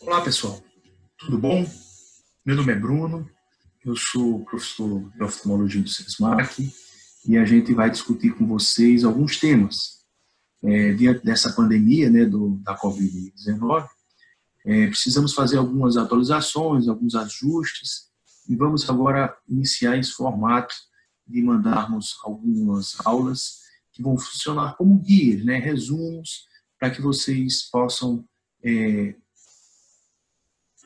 Olá, pessoal. Tudo bom? Meu nome é Bruno, eu sou professor de oftalmologia do SESMAC e a gente vai discutir com vocês alguns temas. Diante dessa pandemia, da Covid-19, precisamos fazer algumas atualizações, alguns ajustes e vamos agora iniciar esse formato de mandarmos algumas aulas que vão funcionar como guias, resumos, para que vocês possam ter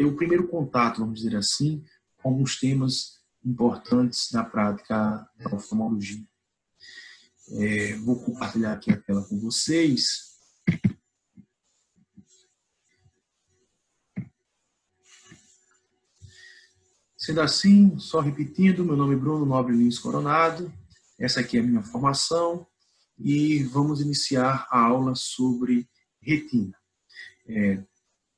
o primeiro contato, vamos dizer assim, com alguns temas importantes da prática da oftalmologia. Vou compartilhar aqui a tela com vocês. Sendo assim, só repetindo, meu nome é Bruno Nobre Lins Coronado, essa aqui é a minha formação e vamos iniciar a aula sobre retina.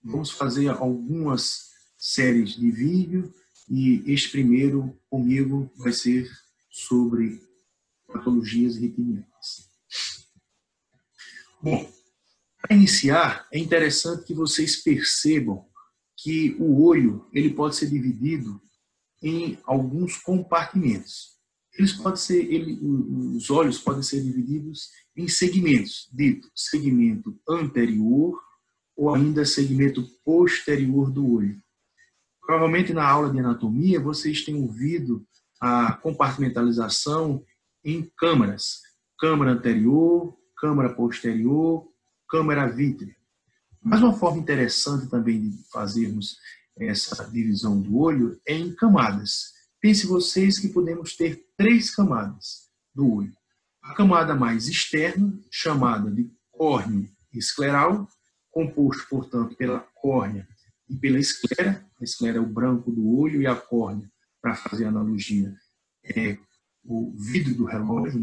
Vamos fazer algumas séries de vídeo e este primeiro comigo vai ser sobre patologias retinianas. Bom, para iniciar, é interessante que vocês percebam que o olho ele pode ser dividido em alguns compartimentos. Os olhos podem ser divididos em segmentos, dito segmento anterior ou ainda segmento posterior do olho. Provavelmente na aula de anatomia vocês têm ouvido a compartimentalização em câmaras. Câmara anterior, câmara posterior, câmara vítrea. Mas uma forma interessante também de fazermos essa divisão do olho é em camadas. Pense vocês que podemos ter 3 camadas do olho. A camada mais externa, chamada de córneo escleral, composto, portanto, pela córnea e pela esclera. A esclera é o branco do olho e a córnea, para fazer a analogia, é o vidro do relógio,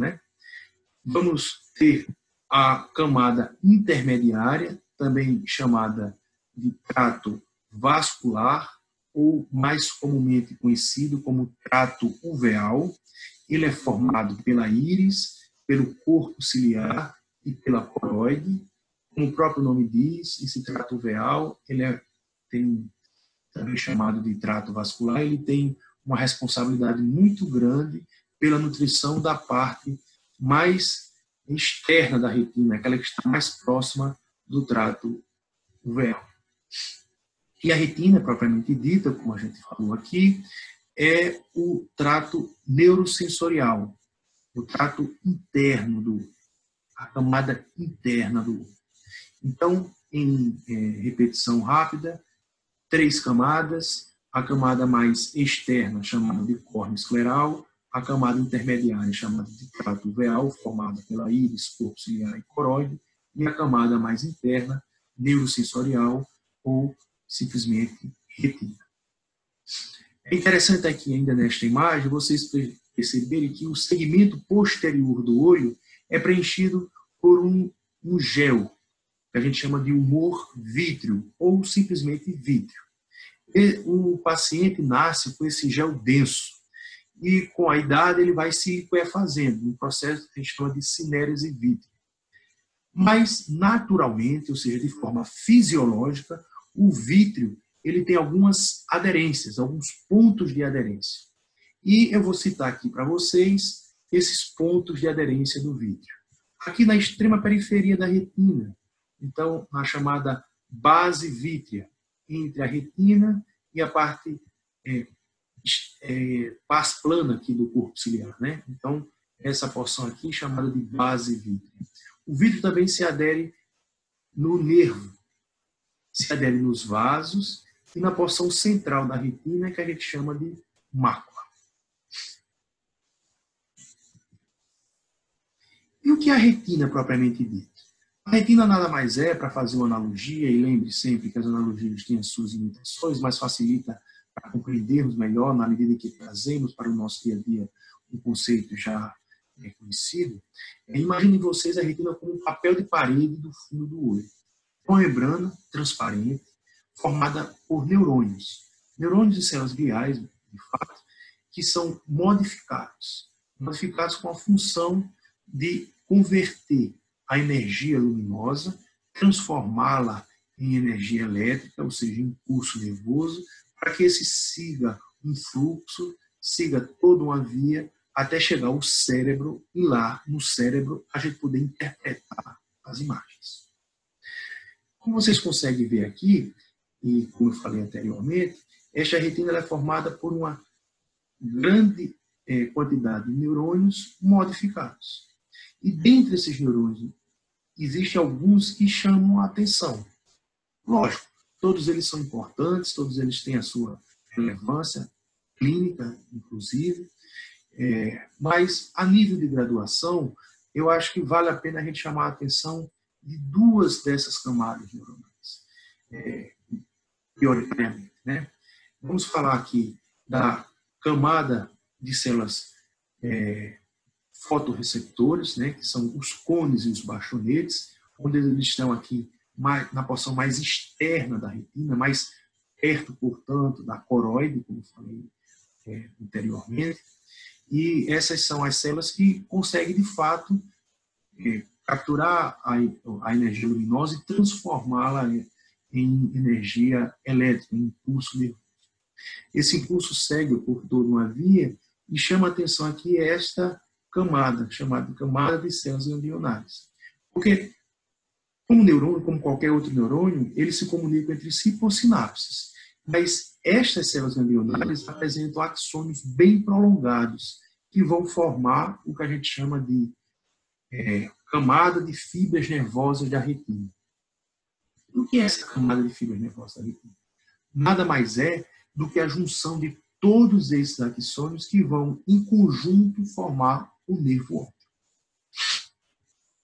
Vamos ter a camada intermediária, também chamada de trato vascular, ou mais comumente conhecido como trato uveal. Ele é formado pela íris, pelo corpo ciliar e pela coroide. Como o próprio nome diz, esse trato uveal, tem também chamado de trato vascular, ele tem uma responsabilidade muito grande pela nutrição da parte mais externa da retina, aquela que está mais próxima do trato uveal. E a retina, propriamente dita, como a gente falou aqui, é o trato neurosensorial, o trato interno do olho, a camada interna do olho. Então, em repetição rápida, 3 camadas, a camada mais externa, chamada de córnea escleral, a camada intermediária, chamada de trato uveal, formada pela íris, corpo ciliar e coroide, e a camada mais interna, neurosensorial, ou simplesmente retina. É interessante aqui, ainda nesta imagem, vocês perceberem que o segmento posterior do olho é preenchido por um gel, que a gente chama de humor vítreo, ou simplesmente vítreo. E o paciente nasce com esse gel denso, e com a idade ele vai se liquefazendo, um processo que a gente chama de cinérese vítrea. Mas, naturalmente, ou seja, de forma fisiológica, o vítreo ele tem algumas aderências, alguns pontos de aderência. E eu vou citar aqui para vocês esses pontos de aderência do vítreo. Aqui na extrema periferia da retina, então, na chamada base vítrea, entre a retina e a parte pars plana aqui do corpo ciliar. Então, essa porção aqui chamada de base vítrea. O vítreo também se adere no nervo, se adere nos vasos e na porção central da retina, que a gente chama de mácula. E o que é a retina propriamente dita? A retina nada mais é, para fazer uma analogia, e lembre sempre que as analogias têm as suas limitações, mas facilita para compreendermos melhor na medida em que trazemos para o nosso dia a dia um conceito já conhecido. Imaginem vocês a retina como um papel de parede do fundo do olho. Uma membrana transparente, formada por neurônios. Neurônios e células gliais, de fato, que são modificados com a função de converter a energia luminosa, transformá-la em energia elétrica, ou seja, impulso nervoso, para que esse siga um fluxo, siga toda uma via, até chegar ao cérebro, e lá no cérebro a gente poder interpretar as imagens. Como vocês conseguem ver aqui, e como eu falei anteriormente, esta retina é formada por uma grande quantidade de neurônios modificados. E dentre esses neurônios, existem alguns que chamam a atenção. Lógico, todos eles são importantes, todos eles têm a sua relevância clínica, inclusive, mas a nível de graduação, eu acho que vale a pena a gente chamar a atenção de duas dessas camadas neuronais, prioritariamente, né? Vamos falar aqui da camada de células fotorreceptores, né, que são os cones e os bastonetes, onde eles estão aqui na porção mais externa da retina, mais perto, portanto, da coroide, como falei anteriormente. E essas são as células que conseguem, de fato, capturar a energia luminosa e transformá-la em energia elétrica, em impulso nervoso. Esse impulso segue por toda uma via e chama a atenção aqui esta camada, chamada de camada de células ganglionares. Porque, como neurônio, como qualquer outro neurônio, eles se comunicam entre si por sinapses. Mas estas células ganglionares apresentam axônios bem prolongados, que vão formar o que a gente chama de camada de fibras nervosas da retina. O que é essa camada de fibras nervosas da retina? Nada mais é do que a junção de todos esses axônios que vão, em conjunto, formar o nervo óptico.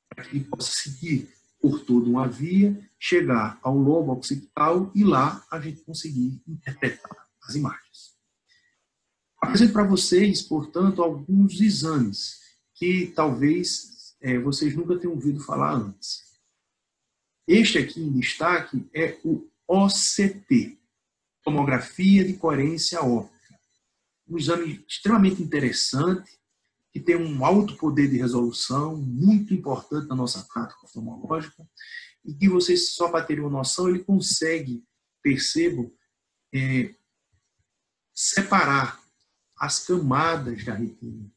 Para que ele possa seguir por toda uma via, chegar ao lobo occipital e lá a gente conseguir interpretar as imagens. Apresento para vocês, portanto, alguns exames que talvez vocês nunca tenham ouvido falar antes. Este aqui em destaque é o OCT, Tomografia de Coerência Óptica. Um exame extremamente interessante, que tem um alto poder de resolução, muito importante na nossa prática oftalmológica, e que vocês, só para terem uma noção, ele consegue, percebam, separar as camadas da retina.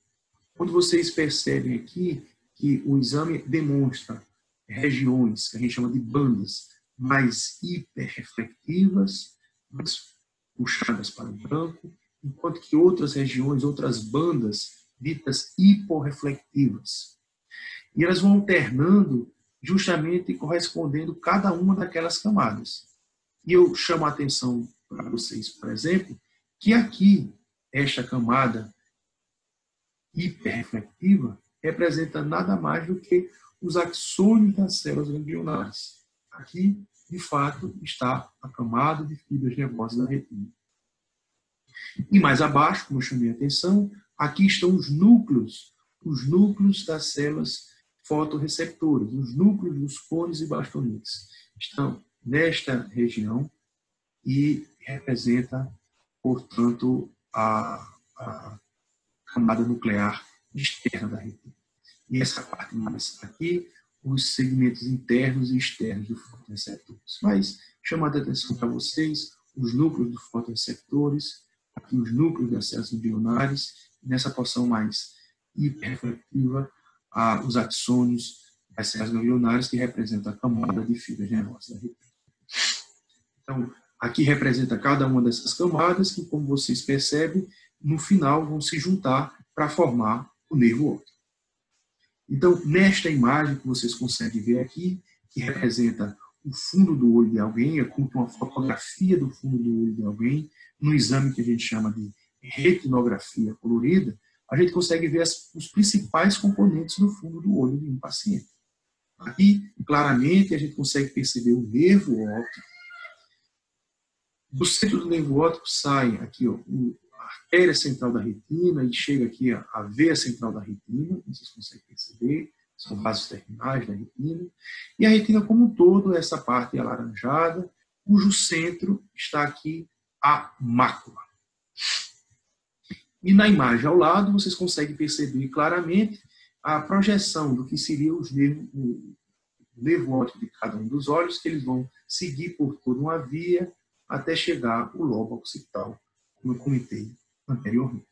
Quando vocês percebem aqui que o exame demonstra regiões que a gente chama de bandas mais hiperreflectivas, mais puxadas para o branco, enquanto que outras regiões, outras bandas ditas hiporreflectivas. E elas vão alternando justamente correspondendo cada uma daquelas camadas. E eu chamo a atenção para vocês, por exemplo, que aqui, esta camada hiperreflectiva representa nada mais do que os axônios das células ganglionares. Aqui, de fato, está a camada de fibras nervosas da retina. E mais abaixo, como eu chamei a atenção, aqui estão os núcleos das células fotorreceptoras, os núcleos dos cones e bastonetes. Estão nesta região e representa, portanto, a camada nuclear externa da retina. E essa parte mais aqui, os segmentos internos e externos dos fotorreceptores. Mas, chamando a atenção para vocês, os núcleos dos fotorreceptores, aqui os núcleos das células ganglionares, nessa porção mais hiperreflectiva, os axônios das células ganglionares, que representam a camada de fibras nervosas da retina. Então, aqui representa cada uma dessas camadas, que, como vocês percebem, no final vão se juntar para formar o nervo óptico. Então, nesta imagem que vocês conseguem ver aqui, que representa o fundo do olho de alguém, é como uma fotografia do fundo do olho de alguém, no exame que a gente chama de retinografia colorida, a gente consegue ver os principais componentes do fundo do olho de um paciente. Aqui, claramente, a gente consegue perceber o nervo óptico. Do centro do nervo óptico sai aqui, ó, a artéria central da retina e chega aqui a veia central da retina, vocês conseguem perceber, são vasos terminais da retina. E a retina como um todo, essa parte é alaranjada, cujo centro está aqui a mácula. E na imagem ao lado, vocês conseguem perceber claramente a projeção do que seria os nervos, nervo óptico de cada um dos olhos, que eles vão seguir por toda uma via até chegar ao lobo occipital, como eu comentei anteriormente.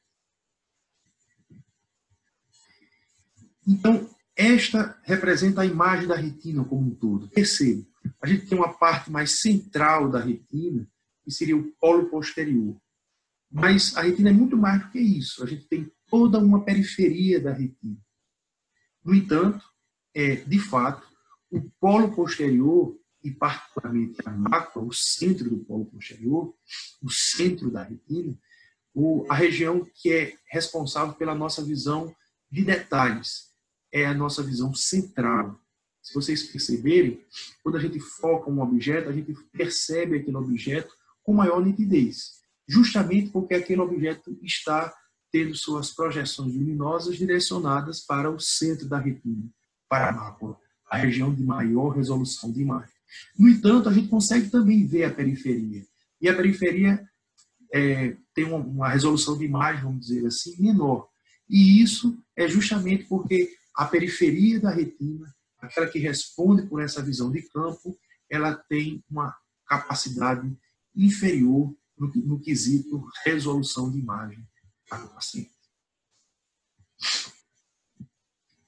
Então, esta representa a imagem da retina como um todo. Perceba, a gente tem uma parte mais central da retina, que seria o polo posterior. Mas a retina é muito mais do que isso. A gente tem toda uma periferia da retina. No entanto, de fato, o polo posterior, e particularmente a mácula, o centro do polo posterior, o centro da retina, a região que é responsável pela nossa visão de detalhes, é a nossa visão central. Se vocês perceberem, quando a gente foca um objeto, a gente percebe aquele objeto com maior nitidez, justamente porque aquele objeto está tendo suas projeções luminosas direcionadas para o centro da retina, para a mácula, a região de maior resolução de imagem. No entanto, a gente consegue também ver a periferia. E a periferia tem uma resolução de imagem, vamos dizer assim, menor. E isso é justamente porque a periferia da retina, aquela que responde por essa visão de campo, ela tem uma capacidade inferior no quesito resolução de imagem para o paciente.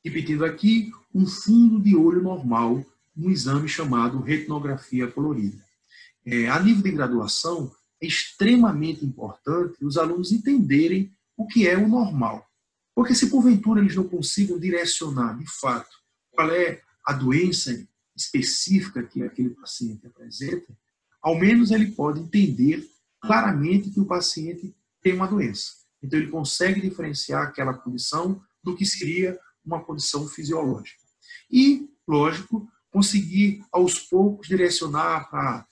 Repetindo aqui, um fundo de olho normal, um exame chamado retinografia colorida. A nível de graduação, é extremamente importante os alunos entenderem o que é o normal. Porque se porventura eles não consigam direcionar, de fato, qual é a doença específica que aquele paciente apresenta, ao menos ele pode entender claramente que o paciente tem uma doença. Então ele consegue diferenciar aquela condição do que seria uma condição fisiológica. E, lógico, conseguir aos poucos direcionar para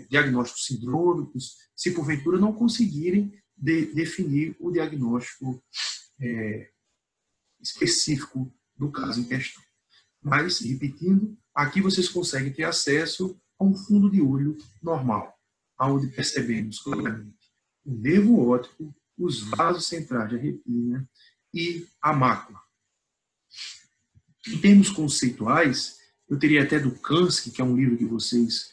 diagnósticos sindrômicos, se porventura não conseguirem definir o diagnóstico específico do caso em questão. Mas, repetindo, aqui vocês conseguem ter acesso a um fundo de olho normal, onde percebemos claramente o nervo óptico, os vasos centrais da retina e a mácula. Em termos conceituais, eu teria até do Kansky, que é um livro que vocês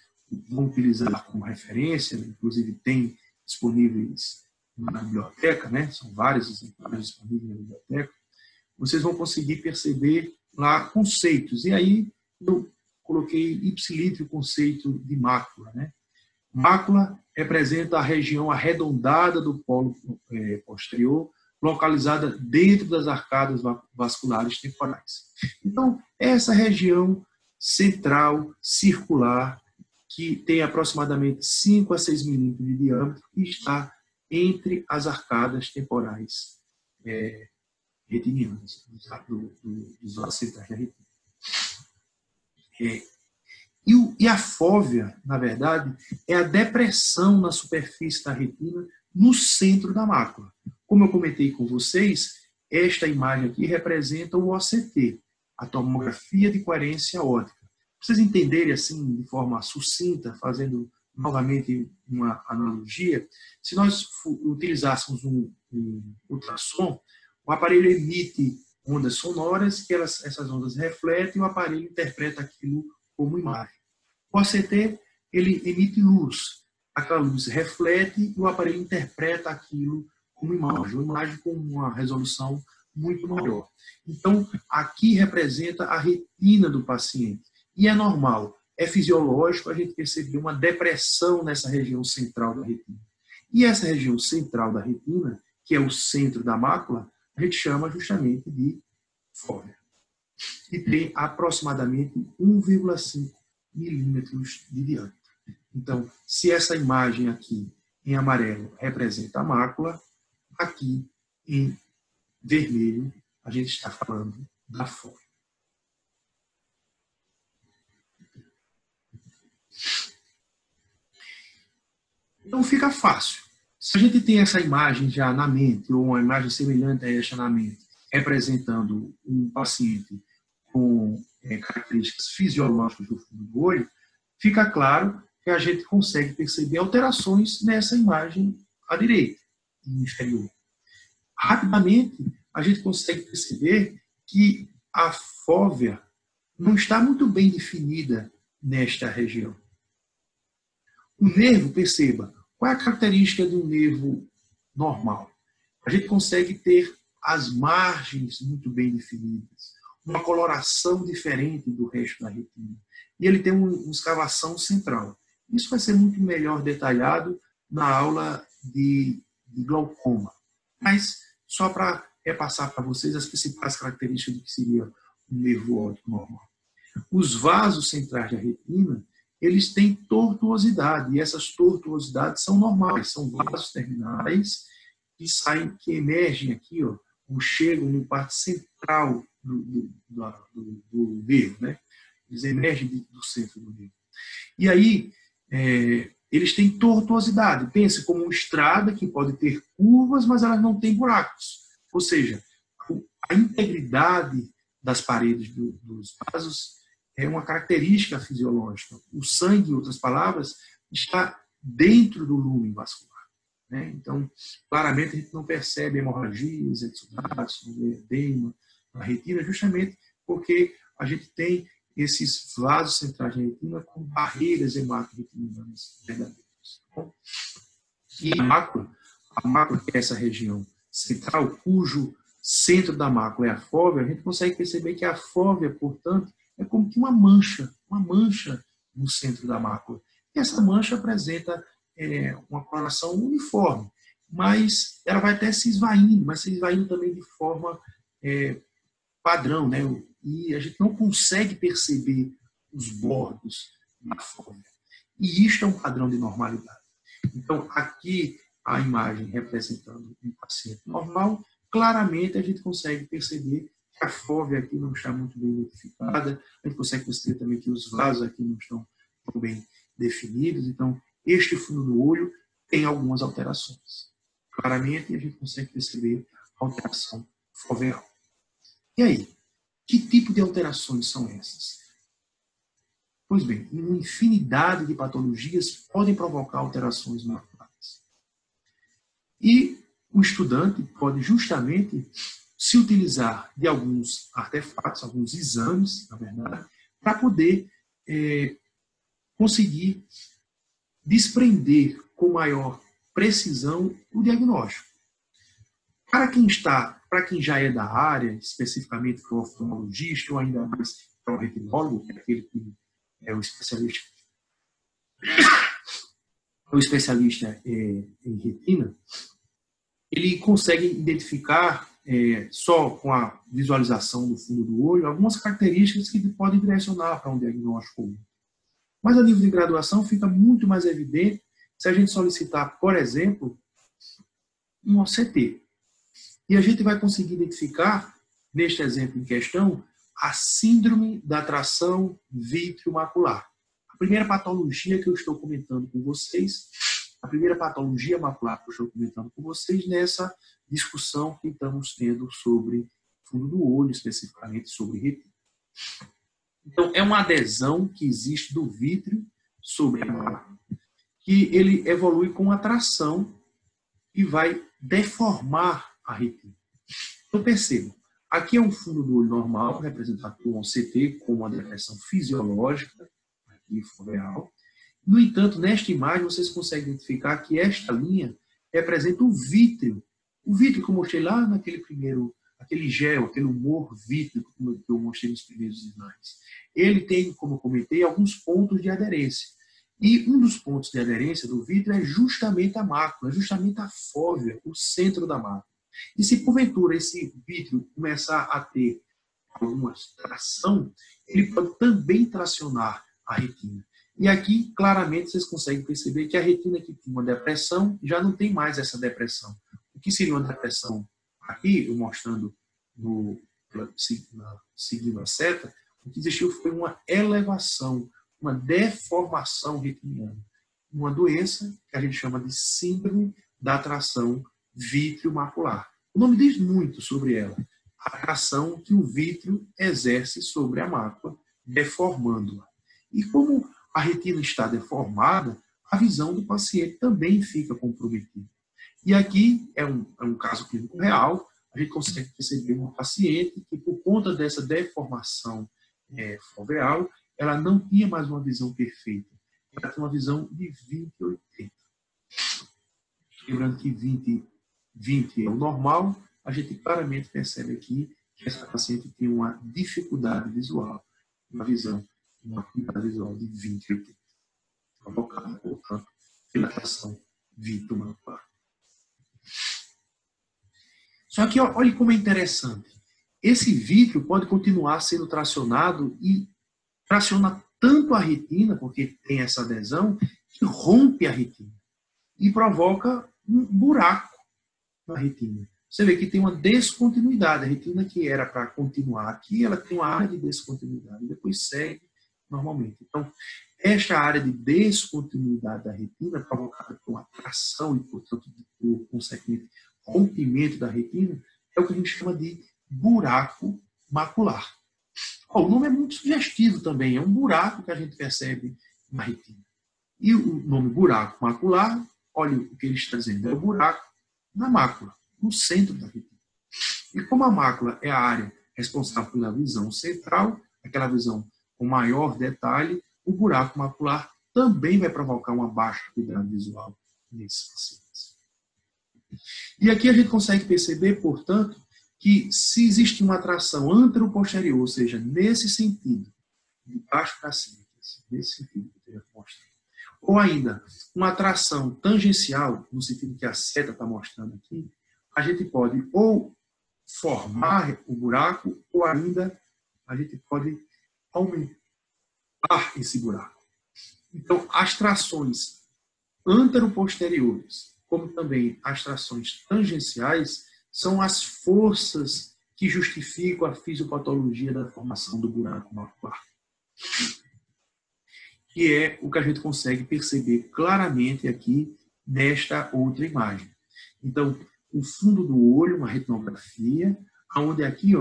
vão utilizar como referência, inclusive tem disponíveis na biblioteca, né? São vários exemplares disponíveis na biblioteca. Vocês vão conseguir perceber lá conceitos. E aí eu coloquei ipsiliter o conceito de mácula, né? Mácula representa a região arredondada do polo posterior, localizada dentro das arcadas vasculares temporais. Então, essa região central, circular, que tem aproximadamente 5 a 6 milímetros de diâmetro e está entre as arcadas temporais retinianas, dos vasos centrais da retina. E a fóvea, na verdade, é a depressão na superfície da retina no centro da mácula. Como eu comentei com vocês, esta imagem aqui representa o OCT, a tomografia de coerência óptica. Para vocês entenderem assim, de forma sucinta, fazendo novamente uma analogia, se nós utilizássemos um ultrassom, o aparelho emite ondas sonoras, que essas ondas refletem e o aparelho interpreta aquilo como imagem. O OCT, ele emite luz. Aquela luz reflete e o aparelho interpreta aquilo como imagem, uma imagem com uma resolução muito maior. Então, aqui representa a retina do paciente. E é normal, é fisiológico a gente perceber uma depressão nessa região central da retina. E essa região central da retina, que é o centro da mácula, a gente chama justamente de fóvea. E tem aproximadamente 1,5 milímetros de diâmetro. Então, se essa imagem aqui em amarelo representa a mácula, aqui em vermelho a gente está falando da fóvea. Então fica fácil. Se a gente tem essa imagem já na mente, ou uma imagem semelhante a esta na mente, representando um paciente com características fisiológicas do fundo do olho, fica claro que a gente consegue perceber alterações nessa imagem à direita, inferior. Rapidamente, a gente consegue perceber que a fóvea não está muito bem definida nesta região. O nervo, perceba, qual é a característica de um nervo normal? A gente consegue ter as margens muito bem definidas, uma coloração diferente do resto da retina. E ele tem uma escavação central. Isso vai ser muito melhor detalhado na aula de glaucoma. Mas, só para repassar para vocês as principais características do que seria um nervo óptico normal. Os vasos centrais da retina, eles têm tortuosidade, e essas tortuosidades são normais, são vasos terminais que saem, que emergem aqui, ó, ou chegam na parte central do nervo, né? Eles emergem do centro do nervo. E aí, eles têm tortuosidade. Pense como uma estrada que pode ter curvas, mas elas não têm buracos. Ou seja, a integridade das paredes dos vasos é uma característica fisiológica. O sangue, em outras palavras, está dentro do lumen vascular, né? Então, claramente, a gente não percebe hemorragias, exudatos, edema na retina, justamente porque a gente tem esses vasos centrais da retina com barreiras hemato-retinianas verdadeiras. Tá? E a mácula, que é essa região central, cujo centro da mácula é a fóvea, a gente consegue perceber que a fóvea, portanto, é como que uma mancha no centro da mácula. E essa mancha apresenta uma coloração uniforme, mas ela vai até se esvaindo, mas se esvaindo também de forma padrão, né? E a gente não consegue perceber os bordos da fóvea. E isto é um padrão de normalidade. Então, aqui a imagem representando um paciente normal, claramente a gente consegue perceber que a fóvea aqui não está muito bem identificada, a gente consegue perceber também que os vasos aqui não estão tão bem definidos. Então, este fundo do olho tem algumas alterações. Claramente a gente consegue perceber a alteração foveal. E aí, que tipo de alterações são essas? Pois bem, uma infinidade de patologias podem provocar alterações maculares. E o estudante pode justamente se utilizar de alguns artefatos, alguns exames, na verdade, para poder conseguir desprender com maior precisão o diagnóstico. Para quem já é da área, especificamente para o oftalmologista, ou ainda mais para o retinólogo, que é aquele que é o especialista em retina, ele consegue identificar, só com a visualização do fundo do olho, algumas características que podem direcionar para um diagnóstico comum. Mas a nível de graduação fica muito mais evidente se a gente solicitar, por exemplo, um OCT. E a gente vai conseguir identificar, neste exemplo em questão, a síndrome da tração vítreo-macular. A primeira patologia que eu estou comentando com vocês, a primeira patologia macular que eu estou comentando com vocês nessa discussão que estamos tendo sobre fundo do olho, especificamente sobre retina. Então, é uma adesão que existe do vítreo sobre a mácula, que ele evolui com atração e vai deformar a retina. Então, percebam, aqui é um fundo do olho normal, representado por um CT com uma depressão fisiológica, aqui foveal. No entanto, nesta imagem, vocês conseguem identificar que esta linha representa o vítreo. O vítreo que eu mostrei lá naquele primeiro, aquele gel, aquele humor vítreo que eu mostrei nos primeiros slides. Ele tem, como eu comentei, alguns pontos de aderência. E um dos pontos de aderência do vítreo é justamente a mácula, justamente a fóvea, o centro da mácula. E se porventura esse vítreo começar a ter alguma tração, ele pode também tracionar a retina. E aqui, claramente, vocês conseguem perceber que a retina que tinha uma depressão já não tem mais essa depressão. O que seria uma depressão? Aqui, eu mostrando seguindo a seta, o que existiu foi uma elevação, uma deformação retiniana. Uma doença que a gente chama de síndrome da tração vítreo-macular. O nome diz muito sobre ela. A atração que o vítreo exerce sobre a mácula, deformando-a. E como a retina está deformada, a visão do paciente também fica comprometida. E aqui é um caso clínico real, a gente consegue perceber uma paciente que, por conta dessa deformação foveal, ela não tinha mais uma visão perfeita. Ela tinha uma visão de 20/80. Lembrando que 20 é o normal, a gente claramente percebe aqui que essa paciente tem uma dificuldade visual, uma acuidade visual de 20/80, provocada, portanto, pela atração vitro-macular. Só que olhe como é interessante. Esse vítreo pode continuar sendo tracionado e traciona tanto a retina, porque tem essa adesão, que rompe a retina e provoca um buraco na retina. Você vê que tem uma descontinuidade. A retina que era para continuar aqui, ela tem uma área de descontinuidade e depois segue normalmente. Então, esta área de descontinuidade da retina, provocada por uma tração e, portanto, por consequente rompimento da retina, é o que a gente chama de buraco macular. O nome é muito sugestivo também, é um buraco que a gente percebe na retina. E o nome buraco macular, olha o que ele está dizendo, é o buraco na mácula, no centro da retina. E como a mácula é a área responsável pela visão central, aquela visão com maior detalhe, o buraco macular também vai provocar uma baixa acuidade visual nesses pacientes. E aqui a gente consegue perceber, portanto, que se existe uma atração antero-posterior, ou seja, nesse sentido, de baixo para cima, nesse sentido que eu teria mostrado, ou ainda uma atração tangencial, no sentido que a seta está mostrando aqui, a gente pode ou formar o buraco, ou ainda a gente pode aumentar esse buraco. Então, as trações antero-posteriores, como também as trações tangenciais, são as forças que justificam a fisiopatologia da formação do buraco macular. Que é o que a gente consegue perceber claramente aqui nesta outra imagem. Então, o fundo do olho, uma retinografia, onde aqui,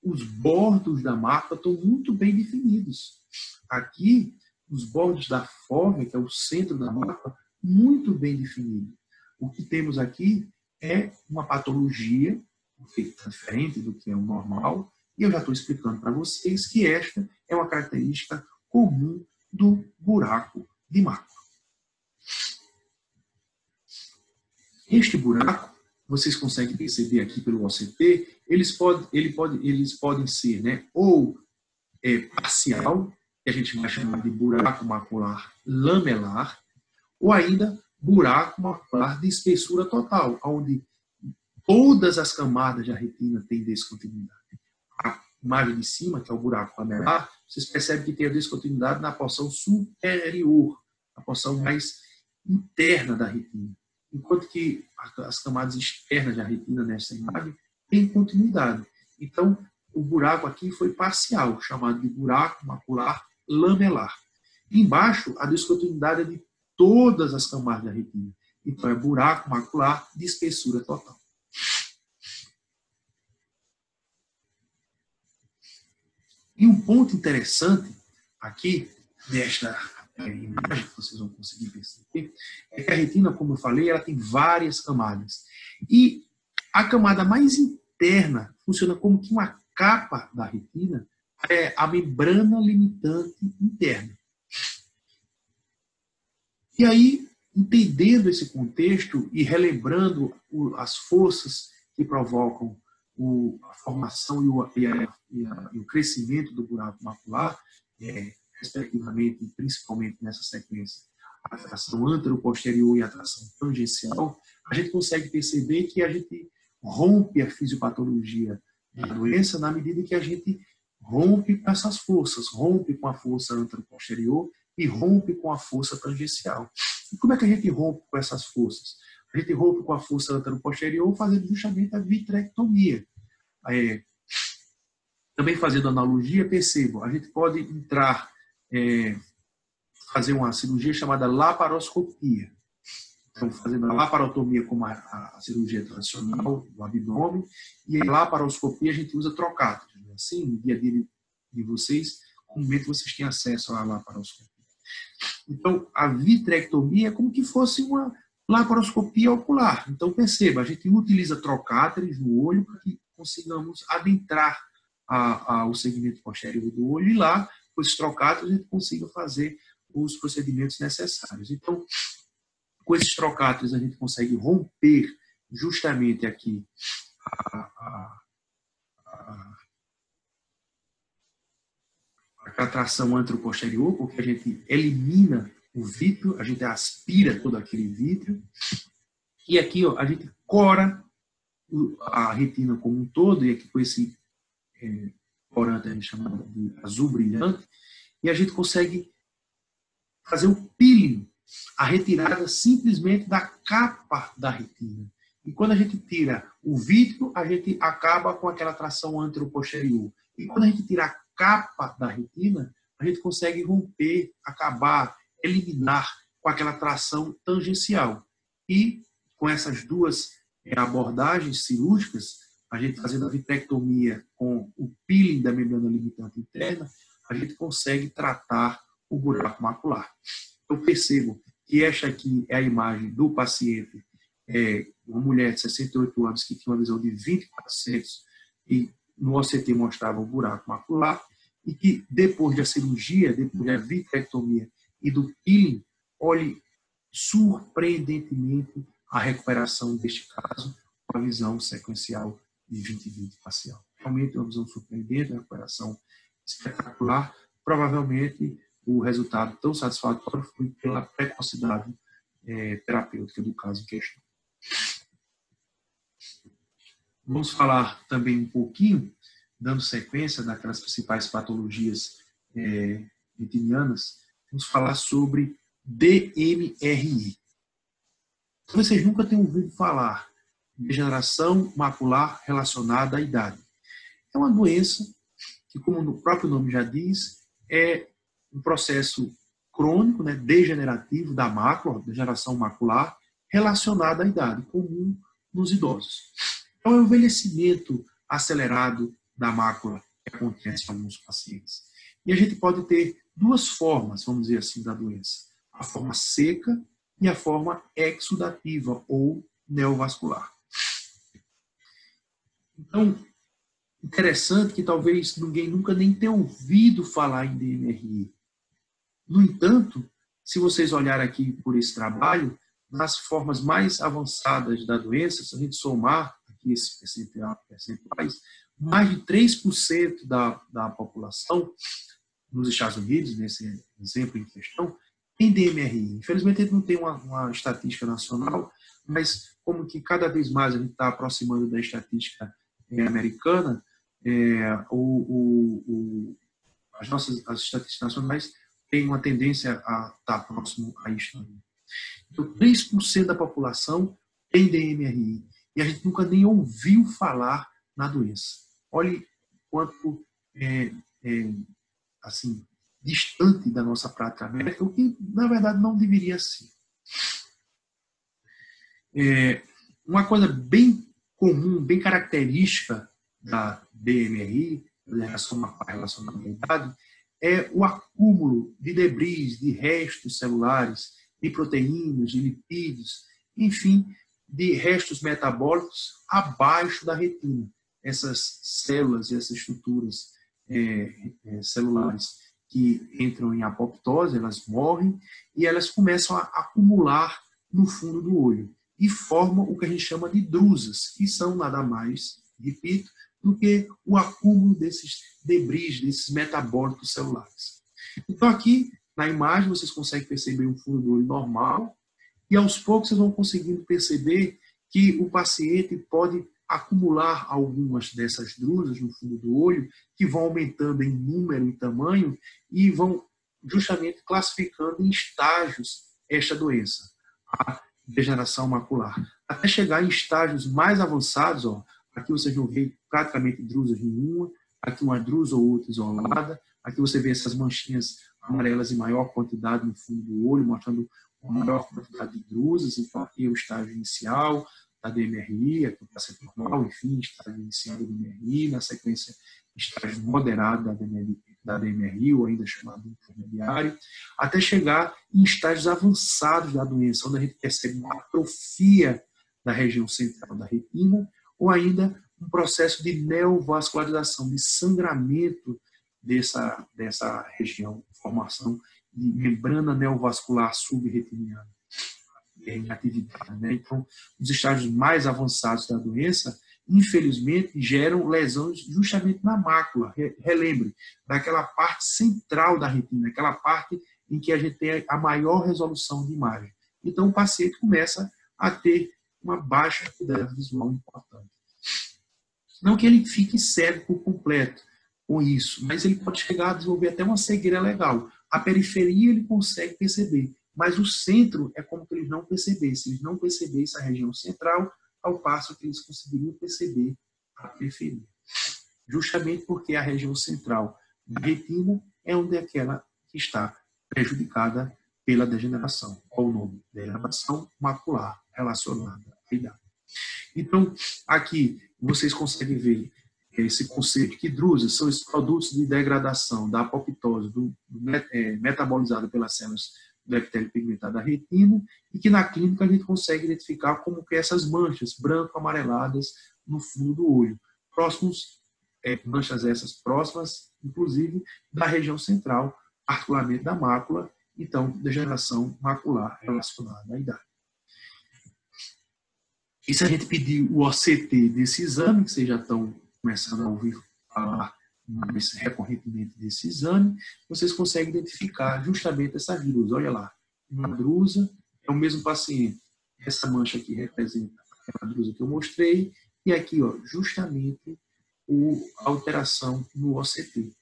os bordos da mácula estão muito bem definidos. Aqui, os bordos da fóvea, que é o centro da mácula, muito bem definido. O que temos aqui é uma patologia, diferente do que é o normal, e eu já estou explicando para vocês que esta é uma característica comum do buraco de mácula. Este buraco, vocês conseguem perceber aqui pelo OCT, eles podem ser, ou parcial, que a gente vai chamar de buraco macular lamelar, ou ainda buraco macular de espessura total, onde todas as camadas da retina têm descontinuidade. A imagem de cima, que é o buraco lamelar, vocês percebem que tem a descontinuidade na porção superior, a porção mais interna da retina. Enquanto que as camadas externas da retina nessa imagem têm continuidade. Então, o buraco aqui foi parcial, chamado de buraco macular lamelar. Embaixo, a descontinuidade é de todas as camadas da retina. Então, é buraco macular de espessura total. E um ponto interessante aqui, nesta imagem que vocês vão conseguir perceber, é que a retina, como eu falei, ela tem várias camadas. E a camada mais interna funciona como que uma capa da retina, é a membrana limitante interna. E aí, entendendo esse contexto e relembrando as forças que provocam a formação e o crescimento do buraco macular, respectivamente, principalmente nessa sequência, a atração antero-posterior e a atração tangencial, a gente consegue perceber que a gente rompe a fisiopatologia da doença na medida que a gente rompe com essas forças, rompe com a força antero-posterior e rompe com a força tangencial. E como é que a gente rompe com essas forças? A gente rompe com a força antero-posterior fazendo justamente a vitrectomia. Também fazendo analogia, percebam, a gente pode entrar, fazer uma cirurgia chamada laparoscopia. Então, fazendo a laparotomia como a cirurgia tradicional do abdômen, e a laparoscopia a gente usa trocado. Assim, no dia a dia de vocês, comumente vocês têm acesso à laparoscopia. Então, a vitrectomia é como que fosse uma laparoscopia ocular. Então, perceba, a gente utiliza trocáteres no olho para que consigamos adentrar o segmento posterior do olho e lá, com esses trocados, a gente consiga fazer os procedimentos necessários. Então, com esses trocados, a gente consegue romper justamente aqui a tração anteroposterior, porque a gente elimina o vítreo, a gente aspira todo aquele vítreo, e aqui ó, a gente cora a retina como um todo, e aqui com esse corante a gente chama de azul brilhante, e a gente consegue fazer o peeling, a retirada simplesmente da capa da retina. E quando a gente tira o vítreo, a gente acaba com aquela tração anteroposterior. E quando a gente tira a capa da retina, a gente consegue romper, acabar, eliminar com aquela tração tangencial. E com essas duas abordagens cirúrgicas, a gente fazendo a vitrectomia com o peeling da membrana limitante interna, a gente consegue tratar o buraco macular. Eu percebo que esta aqui é a imagem do paciente, uma mulher de 68 anos que tinha uma visão de 20/400 e no OCT mostrava o buraco macular e que depois da cirurgia, depois da vitrectomia e do peeling, olhe surpreendentemente a recuperação deste caso com a visão sequencial de 20/20 parcial. Realmente é uma visão surpreendente, uma recuperação espetacular. Provavelmente o resultado tão satisfatório foi pela precocidade terapêutica do caso em questão. Vamos falar também um pouquinho, dando sequência daquelas principais patologias retinianas, vamos falar sobre DMRI. Vocês nunca têm ouvido falar de degeneração macular relacionada à idade. É uma doença que, como o próprio nome já diz, é um processo crônico, degenerativo da mácula, degeneração macular, relacionada à idade, comum nos idosos. Então, é o envelhecimento acelerado da mácula que acontece em alguns pacientes. E a gente pode ter duas formas, vamos dizer assim, da doença. A forma seca e a forma exudativa ou neovascular. Então, interessante que talvez ninguém nunca nem tenha ouvido falar em DMRI. No entanto, se vocês olharem aqui por esse trabalho, nas formas mais avançadas da doença, se a gente somar aqui esses percentuais, mais de 3% da população nos Estados Unidos, nesse exemplo em questão, tem DMRI. Infelizmente, a gente não tem uma estatística nacional, mas como que cada vez mais a gente está aproximando da estatística americana, as estatísticas nacionais têm uma tendência a estar próximo a isso. Então, 3% da população tem DMRI. E a gente nunca nem ouviu falar na doença. Olhe quanto assim, distante da nossa prática médica, o que, na verdade, não deveria ser. Uma coisa bem comum, bem característica da DMRI, da degeneração macular relacionada à idade, é o acúmulo de debris, de restos celulares, de proteínas, de lipídios, enfim, de restos metabólicos abaixo da retina. Essas células e essas estruturas celulares que entram em apoptose, elas morrem e elas começam a acumular no fundo do olho e formam o que a gente chama de drusas, que são nada mais, repito, do que o acúmulo desses debris, desses metabólitos celulares. Então aqui, na imagem, vocês conseguem perceber um fundo do olho normal e aos poucos vocês vão conseguindo perceber que o paciente pode acumular algumas dessas drusas no fundo do olho, que vão aumentando em número e tamanho e vão justamente classificando em estágios esta doença, a degeneração macular. Até chegar em estágios mais avançados, aqui vocês não veem praticamente drusas nenhuma, aqui uma drusa ou outra isolada, aqui você vê essas manchinhas amarelas em maior quantidade no fundo do olho, mostrando uma maior quantidade de drusas. Então aqui é o estágio inicial da DMRI, aqui o paciente normal, enfim, estágio inicial da DMRI, na sequência estágio moderado da DMRI, ou ainda chamado intermediário, até chegar em estágios avançados da doença, onde a gente percebe uma atrofia da região central da retina, ou ainda um processo de neovascularização, de sangramento dessa região, formação de membrana neovascular subretiniana em atividade, né? Então, os estágios mais avançados da doença, infelizmente, geram lesões justamente na mácula. Relembre, daquela parte central da retina, aquela parte em que a gente tem a maior resolução de imagem. Então, o paciente começa a ter uma baixa acuidade visual importante. Não que ele fique cego por completo com isso, mas ele pode chegar a desenvolver até uma cegueira legal. A periferia ele consegue perceber, mas o centro é como que eles não percebessem. Eles não percebessem a região central, ao passo que eles conseguiriam perceber a periferia. Justamente porque a região central da retina é onde é aquela que está prejudicada pela degeneração. Qual o nome? Degeneração macular relacionada à idade. Então, aqui vocês conseguem ver esse conceito que drusas são esses produtos de degradação da apoptose metabolizada pelas células do epitélio pigmentado da retina e que na clínica a gente consegue identificar como que essas manchas branco-amareladas no fundo do olho, manchas essas próximas, inclusive, da região central, particularmente da mácula, então, degeneração macular relacionada à idade. E se a gente pedir o OCT desse exame, que vocês já estão começando a ouvir falar mais recorrentemente desse exame, vocês conseguem identificar justamente essa drusa. Olha lá, uma drusa é o mesmo paciente. Essa mancha aqui representa aquela drusa que eu mostrei, e aqui, ó, justamente a alteração no OCT.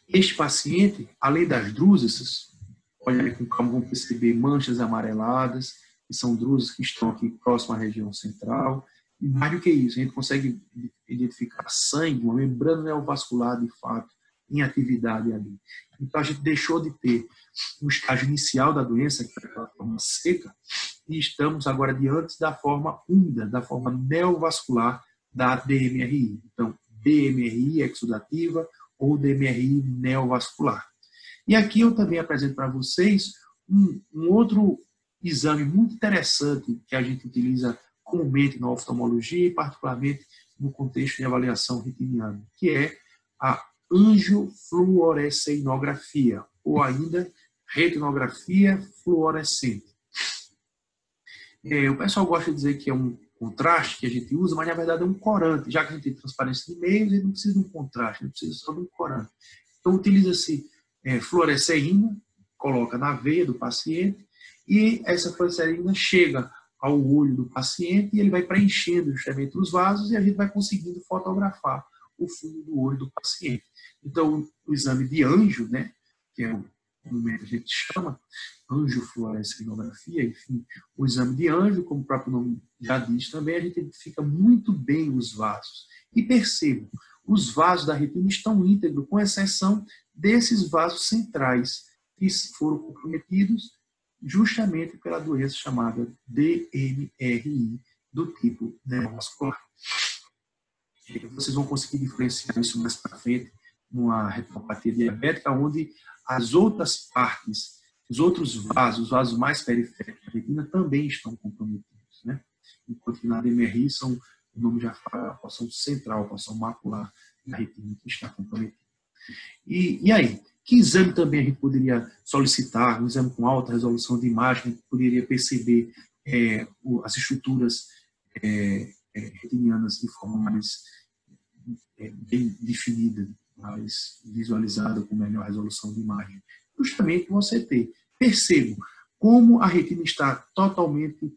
Este paciente, além das drusas, olha com calma, vão perceber manchas amareladas, que são drusas que estão aqui próximo à região central. E mais do que isso, a gente consegue identificar sangue, uma membrana neovascular, de fato, em atividade ali. Então, a gente deixou de ter um estágio inicial da doença, que é a forma seca, e estamos agora diante da forma úmida, da forma neovascular da DMRI. Então, DMRI exudativa ou DMRI neovascular. E aqui eu também apresento para vocês um outro exame muito interessante que a gente utiliza comumente na oftalmologia e particularmente no contexto de avaliação retiniana, que é a angiofluoresceinografia, ou ainda retinografia fluorescente. O pessoal gosta de dizer que é um contraste que a gente usa, mas na verdade é um corante. Já que a gente tem transparência de meios, a gente não precisa de um contraste, a gente precisa só de um corante. Então utiliza-se fluoresceína, coloca na veia do paciente, e essa fluoresceína chega ao olho do paciente e ele vai preenchendo justamente os vasos e a gente vai conseguindo fotografar o fundo do olho do paciente. Então, o exame de anjo, né, que é o momento que a gente chama, angiofluoresceinografia, enfim, o exame de anjo, como o próprio nome já diz também, a gente identifica muito bem os vasos. E percebam, os vasos da retina estão íntegros, com exceção desses vasos centrais, que foram comprometidos justamente pela doença chamada DMRI, do tipo neovascular. Vocês vão conseguir diferenciar isso mais para frente numa retinopatia diabética, onde as outras partes, os outros vasos, os vasos mais periféricos da retina também estão comprometidos, né? Enquanto que na DMRI o nome já fala, a porção central, a porção macular da retina que está comprometida. E aí? Que exame também a gente poderia solicitar? Um exame com alta resolução de imagem, a gente poderia perceber as estruturas retinianas de forma mais bem definida, mais visualizada, com melhor resolução de imagem. Justamente o OCT. Percebo como a retina está totalmente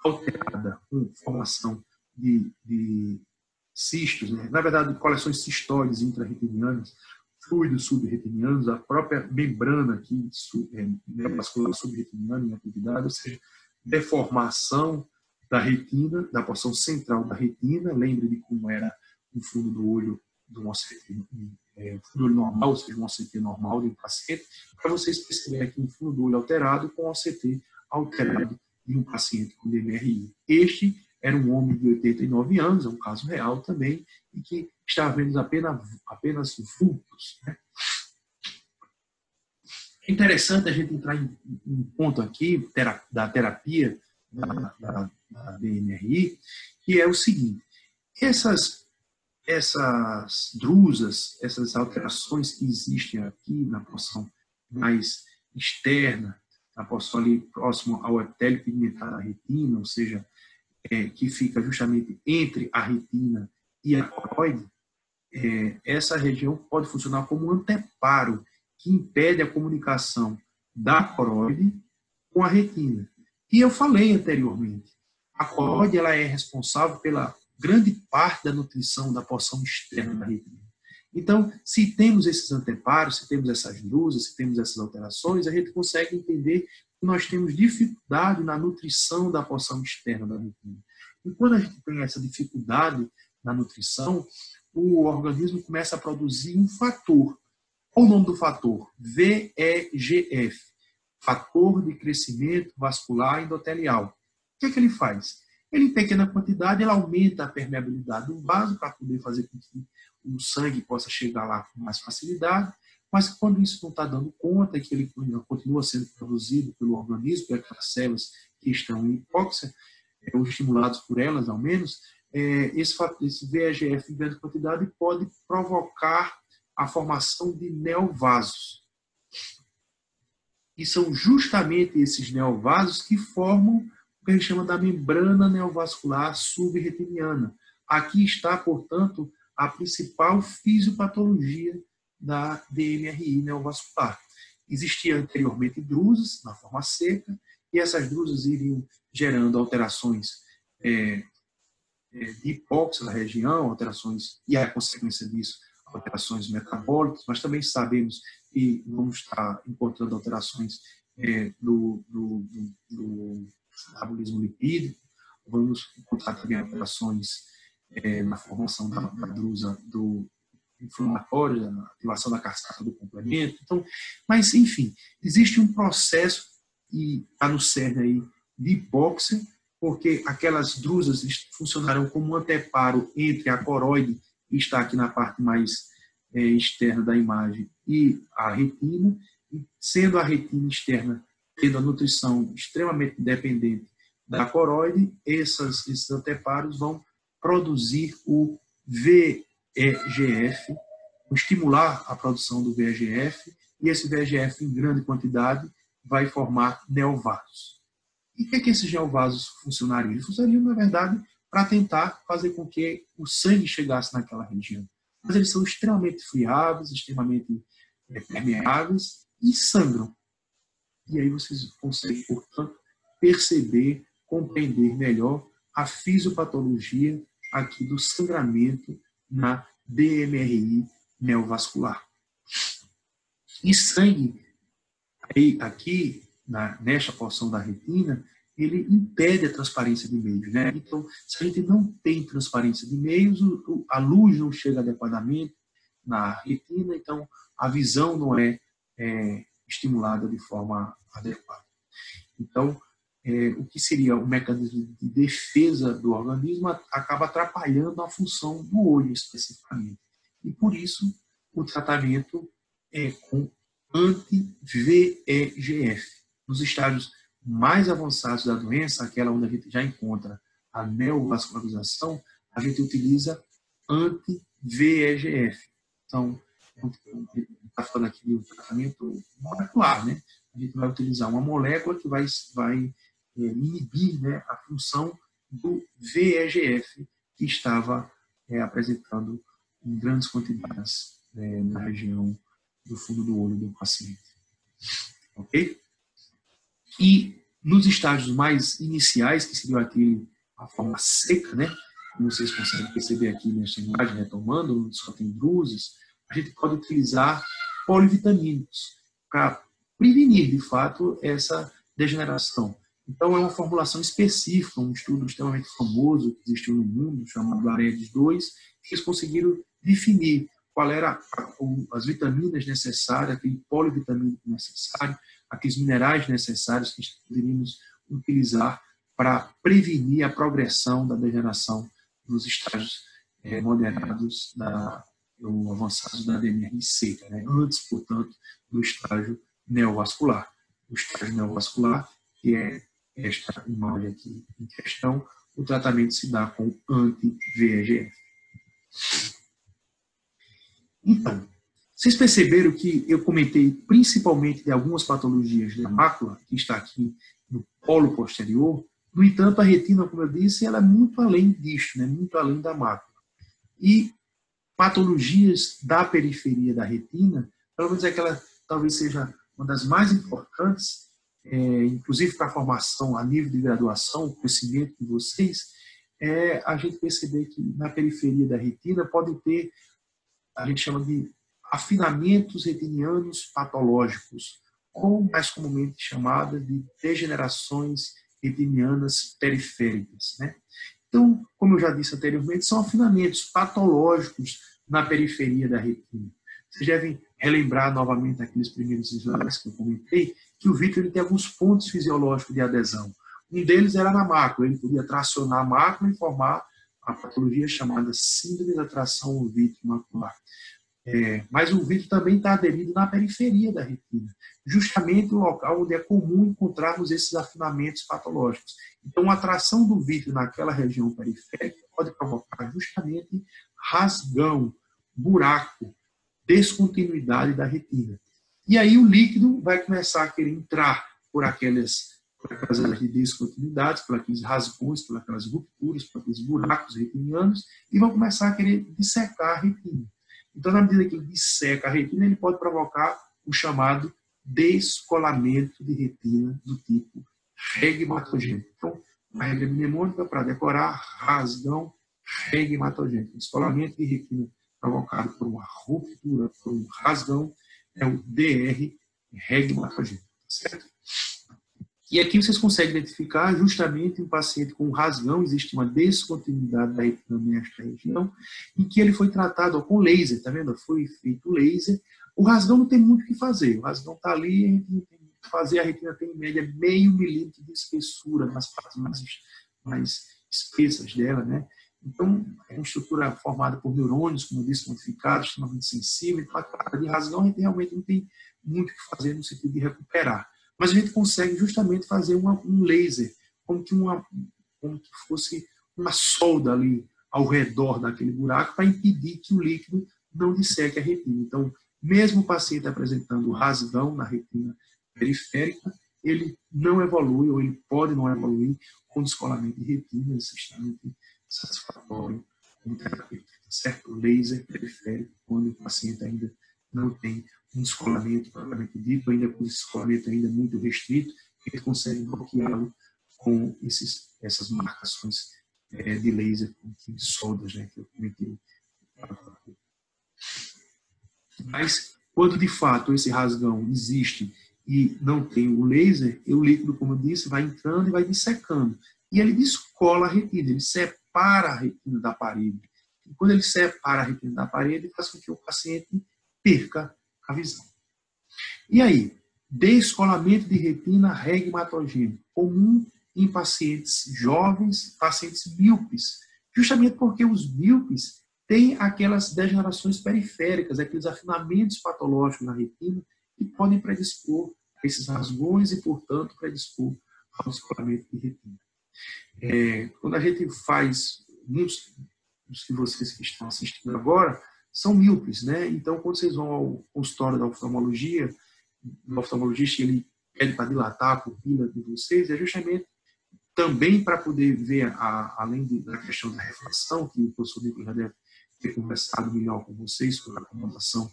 alterada, com formação de cistos, né? Na verdade, coleções cistoides intrarretinianas, fluidos subretinianos, a própria membrana aqui, neovascular subretiniana em atividade, ou seja, deformação da retina, da porção central da retina. Lembre de como era o fundo do olho de um OCT, fundo do olho normal, ou seja, um OCT normal de um paciente, para vocês perceberem aqui um fundo do olho alterado com OCT alterado de um paciente com DMRI. Este era um homem de 89 anos, é um caso real também, e que estava vendo apenas vultos, né? É interessante a gente entrar em um ponto aqui da terapia da DNRI, que é o seguinte: essas drusas, essas alterações que existem aqui na porção mais externa, na porção ali próximo ao epitélio pigmentar da retina, ou seja, que fica justamente entre a retina e a coroide, essa região pode funcionar como um anteparo que impede a comunicação da coroide com a retina. E eu falei anteriormente, a coroide ela é responsável pela grande parte da nutrição da porção externa da retina. Então, se temos esses anteparos, se temos essas drusas, se temos essas alterações, a gente consegue entender que nós temos dificuldade na nutrição da porção externa da retina. E quando a gente tem essa dificuldade na nutrição, o organismo começa a produzir um fator. Qual o nome do fator? VEGF, fator de crescimento vascular endotelial. O que ele faz? Ele, em pequena quantidade, ele aumenta a permeabilidade do vaso para poder fazer com que o sangue possa chegar lá com mais facilidade, mas quando isso não está dando conta, que ele continua sendo produzido pelo organismo, por aquelas células que estão em hipóxia, ou estimulados por elas, ao menos, esse VEGF em grande quantidade pode provocar a formação de neovasos. E são justamente esses neovasos que formam o que a gente chama da membrana neovascular subretiniana. Aqui está, portanto, a principal fisiopatologia da DMRI neovascular. Existia anteriormente drusas na forma seca, e essas drusas iriam gerando alterações de hipóxia na região, alterações, e a consequência disso, alterações metabólicas, mas também sabemos que vamos estar encontrando alterações do metabolismo lipídico, vamos encontrar também alterações na formação da drusa inflamatória, na ativação da cascata do complemento. Então, mas, enfim, existe um processo que está no cerne aí de hipóxia, porque aquelas drusas funcionarão como um anteparo entre a coroide, que está aqui na parte mais externa da imagem, e a retina, e sendo a retina externa tendo a nutrição extremamente dependente da coroide, esses anteparos vão produzir o VEGF, estimular a produção do VEGF, e esse VEGF em grande quantidade vai formar neovasos. E o que esses neovasos funcionariam? Eles funcionariam, na verdade, para tentar fazer com que o sangue chegasse naquela região. Mas eles são extremamente friáveis, extremamente permeáveis e sangram. E aí vocês conseguem, portanto, perceber, compreender melhor a fisiopatologia aqui do sangramento na DMRI neovascular. E sangue, aqui, nesta porção da retina, ele impede a transparência de meios, né? Então, se a gente não tem transparência de meios, a luz não chega adequadamente na retina, então a visão não é estimulada de forma adequada. Então, o que seria o mecanismo de defesa do organismo acaba atrapalhando a função do olho especificamente. E por isso o tratamento é com anti-VEGF. Nos estágios mais avançados da doença, aquela onde a gente já encontra a neovascularização, a gente utiliza anti-VEGF. Então, está falando aqui de um tratamento molecular, né? A gente vai utilizar uma molécula que vai inibir, né, a função do VEGF que estava apresentando em grandes quantidades na região do fundo do olho do paciente. Ok? E nos estágios mais iniciais, que seria a forma seca, né? Como vocês conseguem perceber aqui nesta imagem, retomando, onde só tem drusas, a gente pode utilizar polivitamínicos para prevenir, de fato, essa degeneração. Então, é uma formulação específica, um estudo extremamente famoso que existiu no mundo, chamado AREDS 2, que eles conseguiram definir qual era as vitaminas necessárias, aquele polivitamínico necessário, aqueles minerais necessários que poderíamos utilizar para prevenir a progressão da degeneração nos estágios moderados ou avançados da DMRI seca, né? Antes, portanto, do estágio neovascular. O estágio neovascular, que é esta imagem aqui em questão, o tratamento se dá com anti-VEGF. Então, vocês perceberam que eu comentei principalmente de algumas patologias da mácula, que está aqui no polo posterior. No entanto, a retina, como eu disse, ela é muito além disto, né? Muito além da mácula. E patologias da periferia da retina, pelo menos aquela talvez seja uma das mais importantes, inclusive para a formação a nível de graduação, o crescimento de vocês, é a gente perceber que na periferia da retina pode ter, a gente chama de afinamentos retinianos patológicos, ou mais comumente chamadas de degenerações retinianas periféricas, né? Então, como eu já disse anteriormente, são afinamentos patológicos na periferia da retina. Vocês devem relembrar novamente aqueles primeiros slides que eu comentei, que o vítreo tem alguns pontos fisiológicos de adesão. Um deles era na mácula, ele podia tracionar a mácula e formar a patologia chamada síndrome da tração vitreomacular. Mas o vítreo também está aderido na periferia da retina, justamente o local onde é comum encontrarmos esses afinamentos patológicos. Então, a atração do vítreo naquela região periférica pode provocar justamente rasgão, buraco, descontinuidade da retina. E aí o líquido vai começar a querer entrar por aquelas descontinuidades, por aqueles rasgões, por aquelas rupturas, por aqueles buracos retinianos, e vão começar a querer dissecar a retina. Então, na medida que ele disseca a retina, ele pode provocar o chamado descolamento de retina do tipo regmatogênico. Então, a regra mnemônica para decorar: rasgão regmatogênico. Descolamento de retina provocado por uma ruptura, por um rasgão, é o DR regmatogênico. Certo? E aqui vocês conseguem identificar justamente um paciente com rasgão, existe uma descontinuidade da retina nesta região, em que ele foi tratado com laser, tá vendo? Foi feito laser. O rasgão não tem muito o que fazer, o rasgão está ali, a gente não tem muito o que fazer, a retina tem em média meio milímetro de espessura nas partes mais espessas dela, né? Então, é uma estrutura formada por neurônios, como eu disse, modificados, extremamente sensível. Então, a cara de rasgão a gente realmente não tem muito o que fazer no sentido de recuperar. Mas a gente consegue justamente fazer um laser, como que fosse uma solda ali ao redor daquele buraco para impedir que o líquido não disseque a retina. Então, mesmo o paciente apresentando rasgão na retina periférica, ele não evolui, ou ele pode não evoluir com descolamento de retina, extremamente satisfatório como terapêutica, certo? O laser periférico, quando o paciente ainda não tem um descolamento propriamente dito, ainda com descolamento ainda muito restrito, ele consegue bloqueá-lo com essas marcações de laser, de soldas, né, que eu comentei. Mas, quando de fato esse rasgão existe e não tem o laser, o líquido, como eu disse, vai entrando e vai dissecando. E ele descola a retina, ele separa a retina da parede. E quando ele separa a retina da parede, faz com que o paciente perca a visão. E aí, descolamento de retina regmatogênico, comum em pacientes jovens, pacientes míopes, justamente porque os míopes têm aquelas degenerações periféricas, aqueles afinamentos patológicos na retina que podem predispor a esses rasgões e, portanto, predispor ao descolamento de retina. Quando a gente faz, muitos dos que vocês que estão assistindo agora são míopes, né? Então, quando vocês vão ao consultório da oftalmologia, o oftalmologista ele pede para dilatar a pupila de vocês, é justamente também para poder ver, além da questão da refração, que o professor Nicolas já deve ter conversado melhor com vocês sobre a acomodação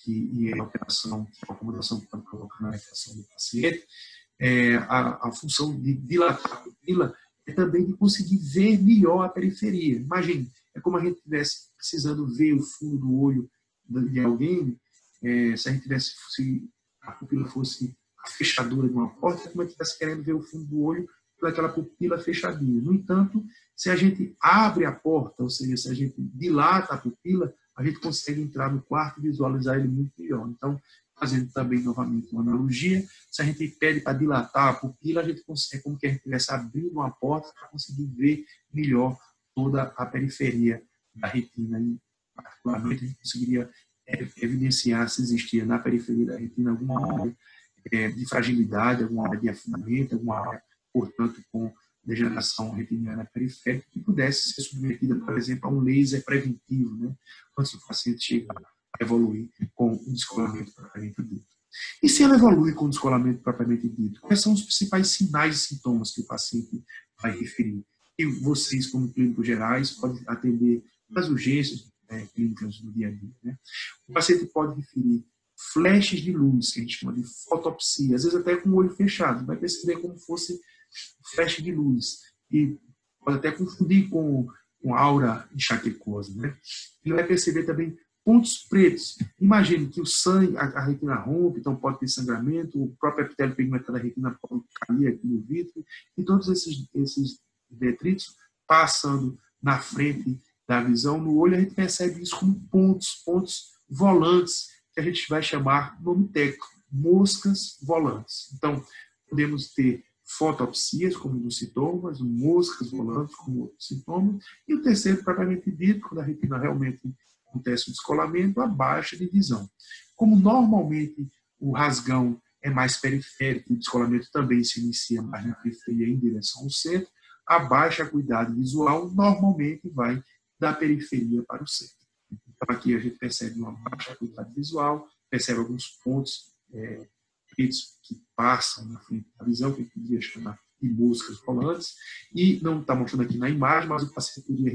e a alteração que a acomodação pode provocar na refração do paciente, a função de dilatar a pupila é também de conseguir ver melhor a periferia. Imagine, é como a gente estivesse precisando ver o fundo do olho de alguém, se a gente tivesse, se a pupila fosse a fechadura de uma porta, é como a gente estivesse querendo ver o fundo do olho pelaquela pupila fechadinha. No entanto, se a gente abre a porta, ou seja, se a gente dilata a pupila, a gente consegue entrar no quarto e visualizar ele muito melhor. Então, fazendo também novamente uma analogia, se a gente pede para dilatar a pupila, a gente consegue, como que a gente estivesse abrindo uma porta para conseguir ver melhor toda a periferia da retina. E, particularmente, a gente conseguiria evidenciar se existia na periferia da retina alguma área de fragilidade, alguma área de afinamento, alguma área portanto, com degeneração retiniana periférica, que pudesse ser submetida, por exemplo, a um laser preventivo, né, antes do paciente chegar a evoluir com o descolamento propriamente dito. E se ela evolui com o descolamento propriamente dito, quais são os principais sinais e sintomas que o paciente vai referir? E vocês, como clínicos gerais, podem atender as urgências clínicas do dia a dia, né? O paciente pode referir flashes de luz, que a gente chama de fotopsia, às vezes até com o olho fechado, vai perceber como fosse flash de luz, e pode até confundir com aura enxaquecosa, né? E vai perceber também pontos pretos. Imagine que o sangue, a retina rompe, então pode ter sangramento, o próprio epitélio pigmentado da retina pode cair aqui no vítreo, e todos esses detritos passando na frente da visão, no olho, a gente percebe isso como pontos volantes, que a gente vai chamar, nome técnico, moscas volantes. Então, podemos ter fotopsias como um dos sintomas, moscas volantes como outro sintoma, e o terceiro, propriamente dito, quando a retina realmente acontece o descolamento, a baixa de visão. Como normalmente o rasgão é mais periférico, o descolamento também se inicia mais na periferia em direção ao centro, a baixa acuidade visual normalmente vai da periferia para o centro. Então aqui a gente percebe uma baixa acuidade visual, percebe alguns pontos pretos que passam na frente da visão, que a gente poderia chamar de moscas volantes, e não está mostrando aqui na imagem, mas o paciente poderia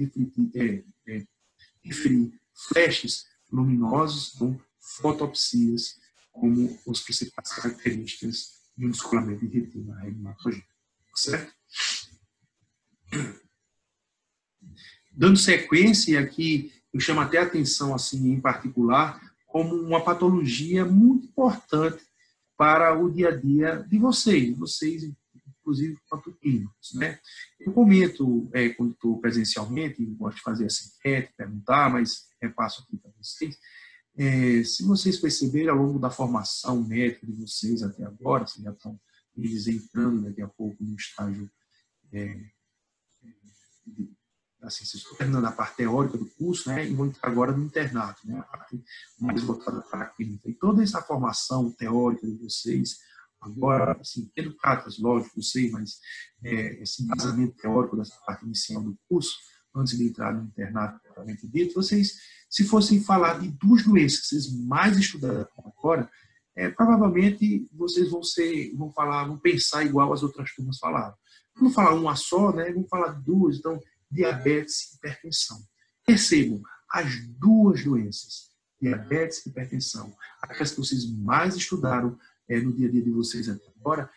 referir flashes luminosos com fotopsias como as principais características de um descolamento de retina hematogênica. Certo? Dando sequência, aqui eu chamo até a atenção, assim, em particular, como uma patologia muito importante para o dia a dia de vocês inclusive, quanto clínicos, né? Eu comento, quando estou presencialmente, gosto de fazer essa enquete, perguntar, mas repasso aqui para vocês. Se vocês perceberem ao longo da formação médica de vocês até agora, vocês já estão entrando daqui a pouco no estágio, assim, vocês estão terminando a parte teórica do curso, né, e vão entrar agora no internato, né, a parte mais voltada para a clínica. E toda essa formação teórica de vocês, agora, assim, tendo cartas, lógico, eu sei, mas esse embasamento teórico dessa parte inicial do curso, antes de entrar no internato, propriamente dito, vocês, se fossem falar de duas doenças que vocês mais estudaram agora, provavelmente vocês vão pensar igual as outras turmas falaram. Não falar uma só, né, vão falar duas, então, diabetes e hipertensão. Percebam, as duas doenças, diabetes e hipertensão, aquelas que vocês mais estudaram no dia a dia de vocês até agora,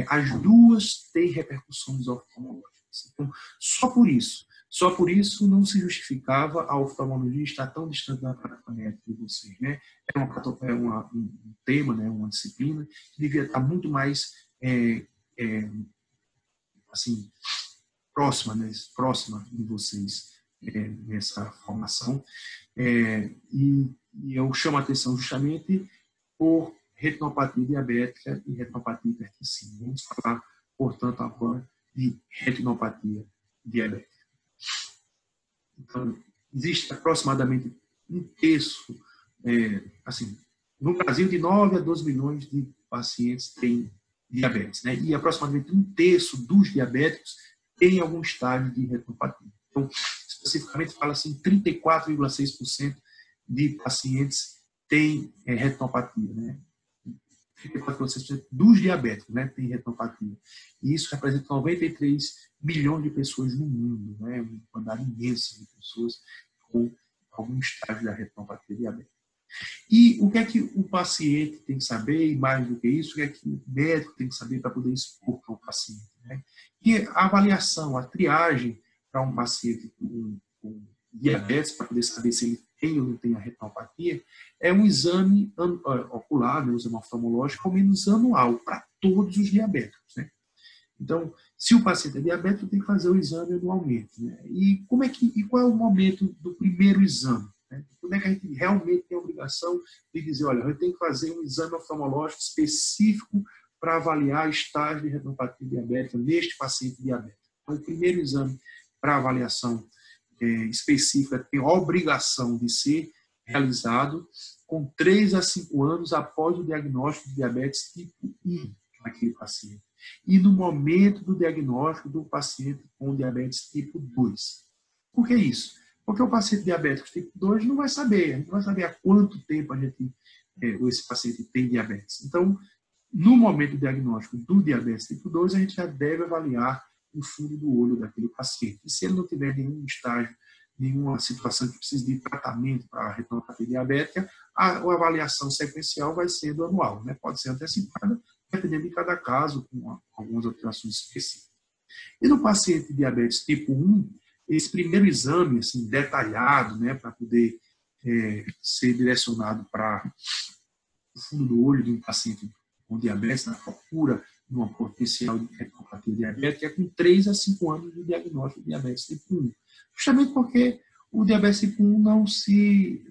as duas têm repercussões oftalmológicas. Então, só por isso não se justificava a oftalmologia estar tão distante da prática médica de vocês, né? É um tema, né, uma disciplina que devia estar muito mais assim, próxima de vocês nessa formação. E eu chamo a atenção justamente por retinopatia diabética e retinopatia hipertensiva. Vamos falar, portanto, agora de retinopatia diabética. Então, existe aproximadamente um terço, assim, no Brasil, de 9 a 12 milhões de pacientes têm diabetes, né? E aproximadamente um terço dos diabéticos tem algum estágio de retinopatia. Então, especificamente, fala-se em 34,6% de pacientes têm retinopatia, né? 34,6% dos diabéticos, né, têm retinopatia. E isso representa 93 milhões de pessoas no mundo, né? Uma quantidade imensa de pessoas com algum estágio da retinopatia diabética. E o que é que o paciente tem que saber, e mais do que isso, o que é que o médico tem que saber para poder expor para o paciente, né? E a avaliação, a triagem para um paciente com diabetes, para poder saber se ele tem ou não tem a retinopatia, é um exame ocular, né, um exame oftalmológico, ao menos anual, para todos os diabéticos, né? Então, se o paciente é diabético, tem que fazer o exame anualmente, né? E qual é o momento do primeiro exame? Né? Quando é que a gente realmente tem a obrigação de dizer, olha, eu tenho que fazer um exame oftalmológico específico para avaliar o estágio de retinopatia diabética neste paciente diabético? Então, o primeiro exame para avaliação específica tem a obrigação de ser realizado com 3 a 5 anos após o diagnóstico de diabetes tipo 1. naquele paciente. E no momento do diagnóstico do paciente com diabetes tipo 2. Por que isso? Porque o paciente diabético tipo 2 não vai saber, a gente não vai saber há quanto tempo esse paciente tem diabetes. Então, no momento do diagnóstico do diabetes tipo 2, a gente já deve avaliar o fundo do olho daquele paciente. E se ele não tiver nenhum estágio, nenhuma situação que precise de tratamento para a retinopatia diabética, a avaliação sequencial vai sendo anual, né? Pode ser antecipada, dependendo de cada caso, com algumas alterações específicas. E no paciente diabetes tipo 1, esse primeiro exame assim, detalhado, né, para poder ser direcionado para o fundo do olho de um paciente com diabetes, na procura de uma potencial retinopatia diabética, é com 3 a 5 anos de diagnóstico de diabetes tipo 1. Justamente porque o diabetes tipo 1 não se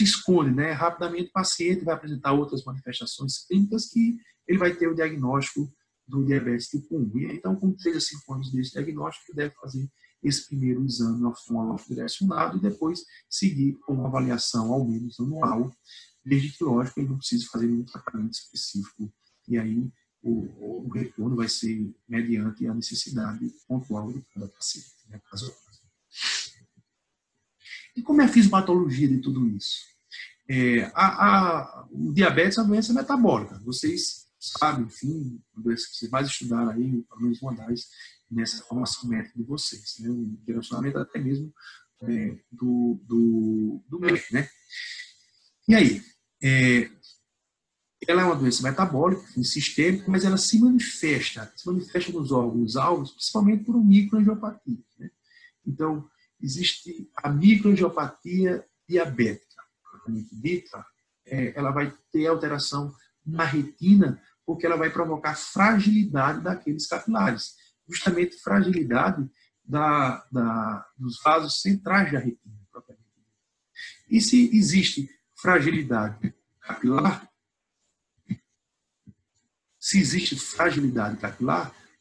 esconde, né? Rapidamente o paciente vai apresentar outras manifestações clínicas que ele vai ter o diagnóstico do diabetes tipo 1. E então, com 3 a 5 anos desse diagnóstico, ele deve fazer esse primeiro exame oftalmológico direcionado e depois seguir com uma avaliação ao menos anual, desde que, lógico, ele não precise fazer nenhum tratamento específico. E aí o retorno vai ser mediante a necessidade pontual de cada paciente, né, caso a caso. E como é a fisiopatologia de tudo isso? O diabetes é uma doença metabólica. Vocês sabem, enfim, uma doença que vocês mais estudaram aí, pelo menos uma das, nessa formação médica de vocês, né? O direcionamento até mesmo do MEC, né? E aí, ela é uma doença metabólica, sistêmica, mas ela se manifesta nos órgãos-alvos, principalmente por uma microangiopatia, né? Então, existe a microangiopatia diabética, propriamente dita, ela vai ter alteração na retina, porque ela vai provocar fragilidade daqueles capilares, justamente fragilidade dos vasos centrais da retina, propriamente dita. E se existe fragilidade capilar,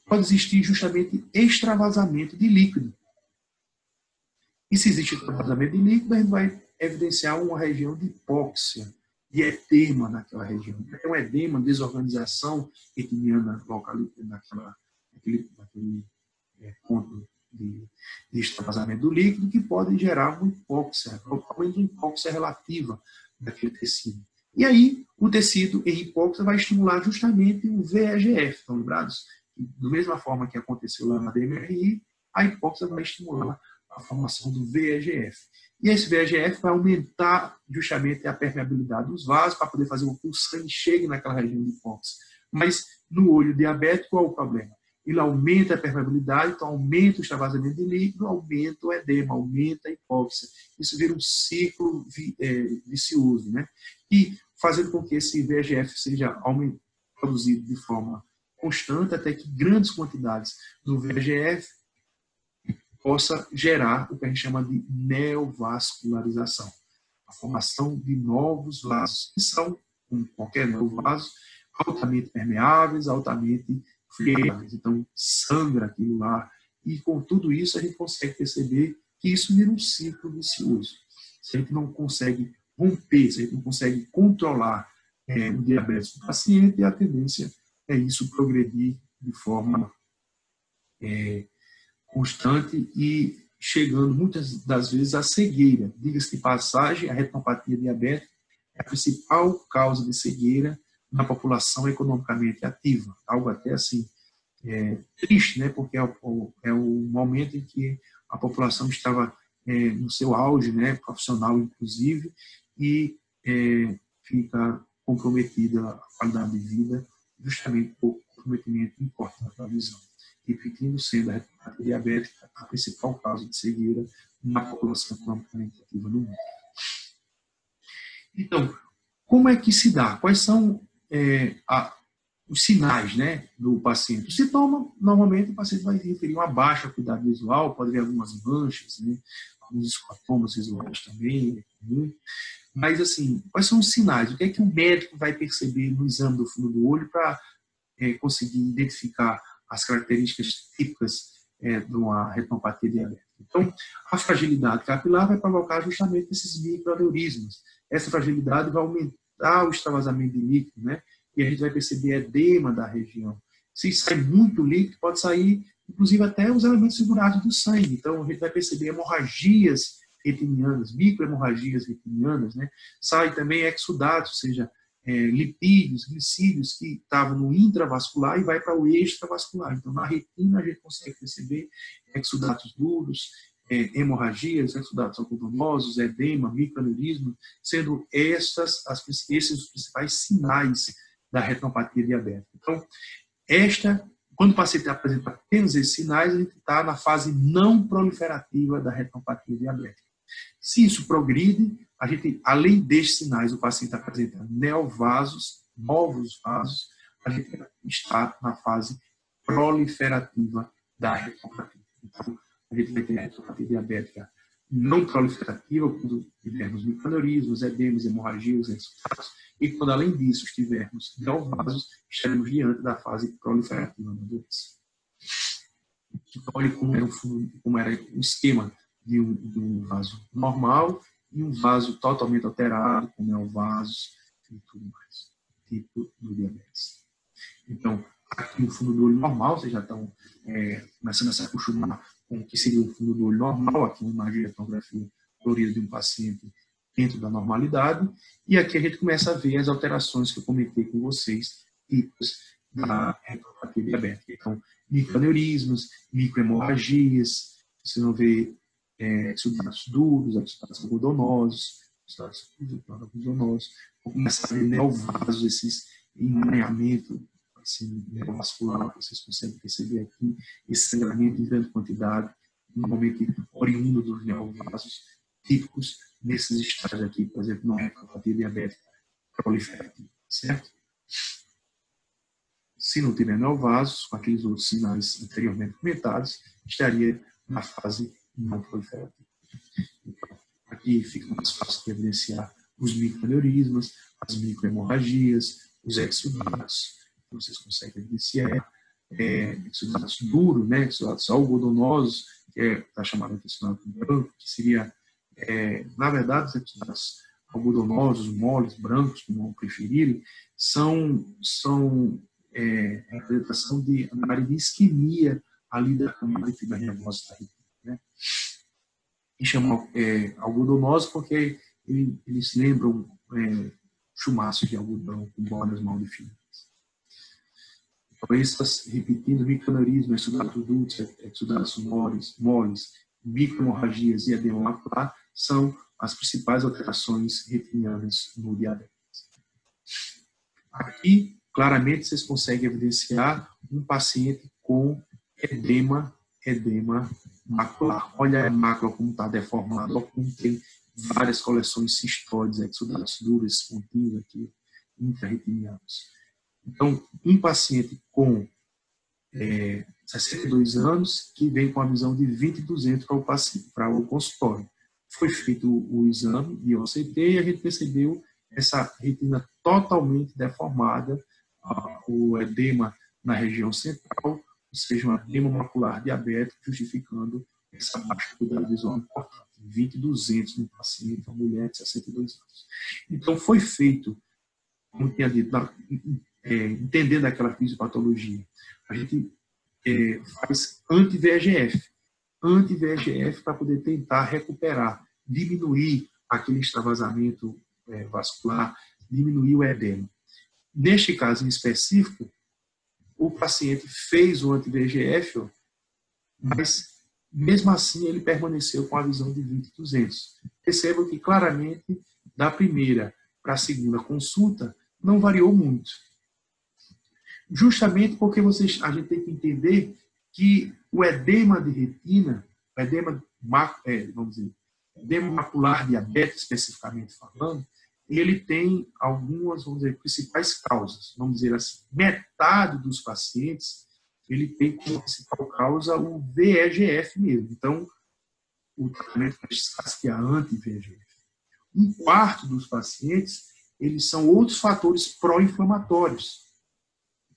pode existir justamente extravasamento de líquido. E se existe extravasamento de líquido, a gente vai evidenciar uma região de hipóxia, de edema naquela região. É um edema, desorganização retiniana naquele ponto de extravasamento do líquido, que pode gerar uma hipóxia, provavelmente uma hipóxia relativa daquele tecido. E aí, o tecido em hipóxia vai estimular justamente o VEGF, estão lembrados? Da mesma forma que aconteceu lá na DMRI, a hipóxia vai estimular a formação do VEGF. E esse VEGF vai aumentar justamente a permeabilidade dos vasos para poder fazer com que o sangue chegue naquela região de hipóxia. Mas no olho diabético, qual é o problema? Ele aumenta a permeabilidade, então aumenta o extravasamento de líquido, aumenta o edema, aumenta a hipóxia. Isso vira um ciclo vicioso, né? E fazendo com que esse VEGF seja produzido de forma constante, até que grandes quantidades do VEGF possa gerar o que a gente chama de neovascularização, a formação de novos vasos, que são, como qualquer novo vaso, altamente permeáveis, altamente friáveis. Então, sangra aquilo lá. E com tudo isso, a gente consegue perceber que isso vira um ciclo vicioso. Se a gente não consegue romper, se a gente não consegue controlar o diabetes do paciente, a tendência é isso progredir de forma constante e chegando muitas das vezes à cegueira. Diga-se de passagem, a retinopatia diabética é a principal causa de cegueira na população economicamente ativa. Algo até assim triste, né? Porque é o momento em que a população estava no seu auge, né? Profissional inclusive, e fica comprometida a qualidade de vida justamente por comprometimento importante da visão. Repetindo, sendo a retinopatia diabética a principal causa de cegueira na população economicamente ativa no mundo. Então, como é que se dá? Quais são os sinais, né, do paciente? O sintoma, normalmente, o paciente vai referir uma baixa acuidade visual, pode haver algumas manchas, né, alguns escotomas visuais também, é comum. Mas, assim, quais são os sinais? O que é que o médico vai perceber no exame do fundo do olho para conseguir identificar as características típicas de uma retinopatia diabética? Então, a fragilidade capilar vai provocar justamente esses microaneurismas. Essa fragilidade vai aumentar o extravasamento de líquido, né? e a gente vai perceber edema da região. Se sai muito líquido, pode sair, inclusive, até os elementos figurados do sangue. Então, a gente vai perceber hemorragias retinianas, microhemorragias retinianas, né? Sai também exudatos, ou seja, lipídios, glicídios que estavam no intravascular e vai para o extravascular. Então, na retina, a gente consegue perceber exudatos duros, hemorragias, exudatos algodonosos, edema, microaneurisma, sendo esses os principais sinais da retinopatia diabética. Então, quando o paciente apresenta apenas esses sinais, a gente está na fase não proliferativa da retinopatia diabética. Se isso progride, a gente, além destes sinais, o paciente apresenta neovasos, novos vasos, a gente está na fase proliferativa da retinopatia. Então, a gente vai ter a retinopatia diabética não proliferativa, quando tivermos microaneurismas, edemas, hemorragias, exudatos, e quando, além disso, tivermos neovasos, estaremos diante da fase proliferativa da doença. Então, olha como era o esquema de um vaso normal e um vaso totalmente alterado, com neovasos e tudo mais, tipo do diabetes. Então, aqui no fundo do olho normal, vocês já estão começando a se acostumar com o que seria o fundo do olho normal, aqui uma imagem de retinografia colorida de um paciente dentro da normalidade, e aqui a gente começa a ver as alterações que eu comentei com vocês, tipos da retinopatia diabética. Então, microaneurismas, microhemorragias, vocês vão ver exudatos duros, exudatos algodonosos, vão começar a ver neovasos, esses emaranhamento assim, neovascular, vocês conseguem perceber aqui, esse sangramento em grande quantidade, normalmente oriundo dos neovasos, típicos desses estágios aqui, por exemplo, na retinopatia diabética proliferativa, certo? Se não tiver neovasos, com aqueles outros sinais anteriormente comentados, estaria na fase não proliferativa. Então, aqui fica mais fácil de evidenciar os microaneurismas, as microhemorragias, os exudatos. Vocês conseguem evidenciar exudatos duros, né, exudatos algodonosos, que está chamado de exudato branco, que seria, na verdade, os exudatos algodonosos, moles, brancos, como preferirem, são a representação de uma área de isquemia ali da camada de fibra nervosa da retina, né? E chamam algodonosos porque eles lembram chumaços de algodão com bordas mal definidas. Então, essas, repetindo, microaneurismas, exudatos duros, exudatos moles, microhemorragias e edema macular são as principais alterações retinianas no diabetes. Aqui, claramente, vocês conseguem evidenciar um paciente com edema macular. Olha a mácula como está deformada, como tem várias coleções cistoides, exudatos duros, pontinhos aqui, intrarretinianos. Então, um paciente com 62 anos que vem com a visão de 20/200 para o consultório. Foi feito o exame de OCT e a gente percebeu essa retina totalmente deformada, o edema na região central, ou seja, um edema macular diabético, justificando essa baixa qualidade visual importante. 20/200 no paciente, uma mulher de 62 anos. Então, foi feito, como tinha dito, entendendo aquela fisiopatologia, a gente faz anti-VEGF para poder tentar recuperar, diminuir aquele extravasamento vascular, diminuir o edema. Neste caso em específico, o paciente fez o anti-VEGF, mas mesmo assim ele permaneceu com a visão de 20/200. Percebam que claramente da primeira para a segunda consulta não variou muito. Justamente porque a gente tem que entender que o edema de retina, o edema macular diabético, especificamente falando, ele tem algumas, principais causas. Vamos dizer assim, metade dos pacientes, ele tem como principal causa o VEGF mesmo. Então, o tratamento que é a anti-VEGF. 1/4 dos pacientes, eles são outros fatores pró-inflamatórios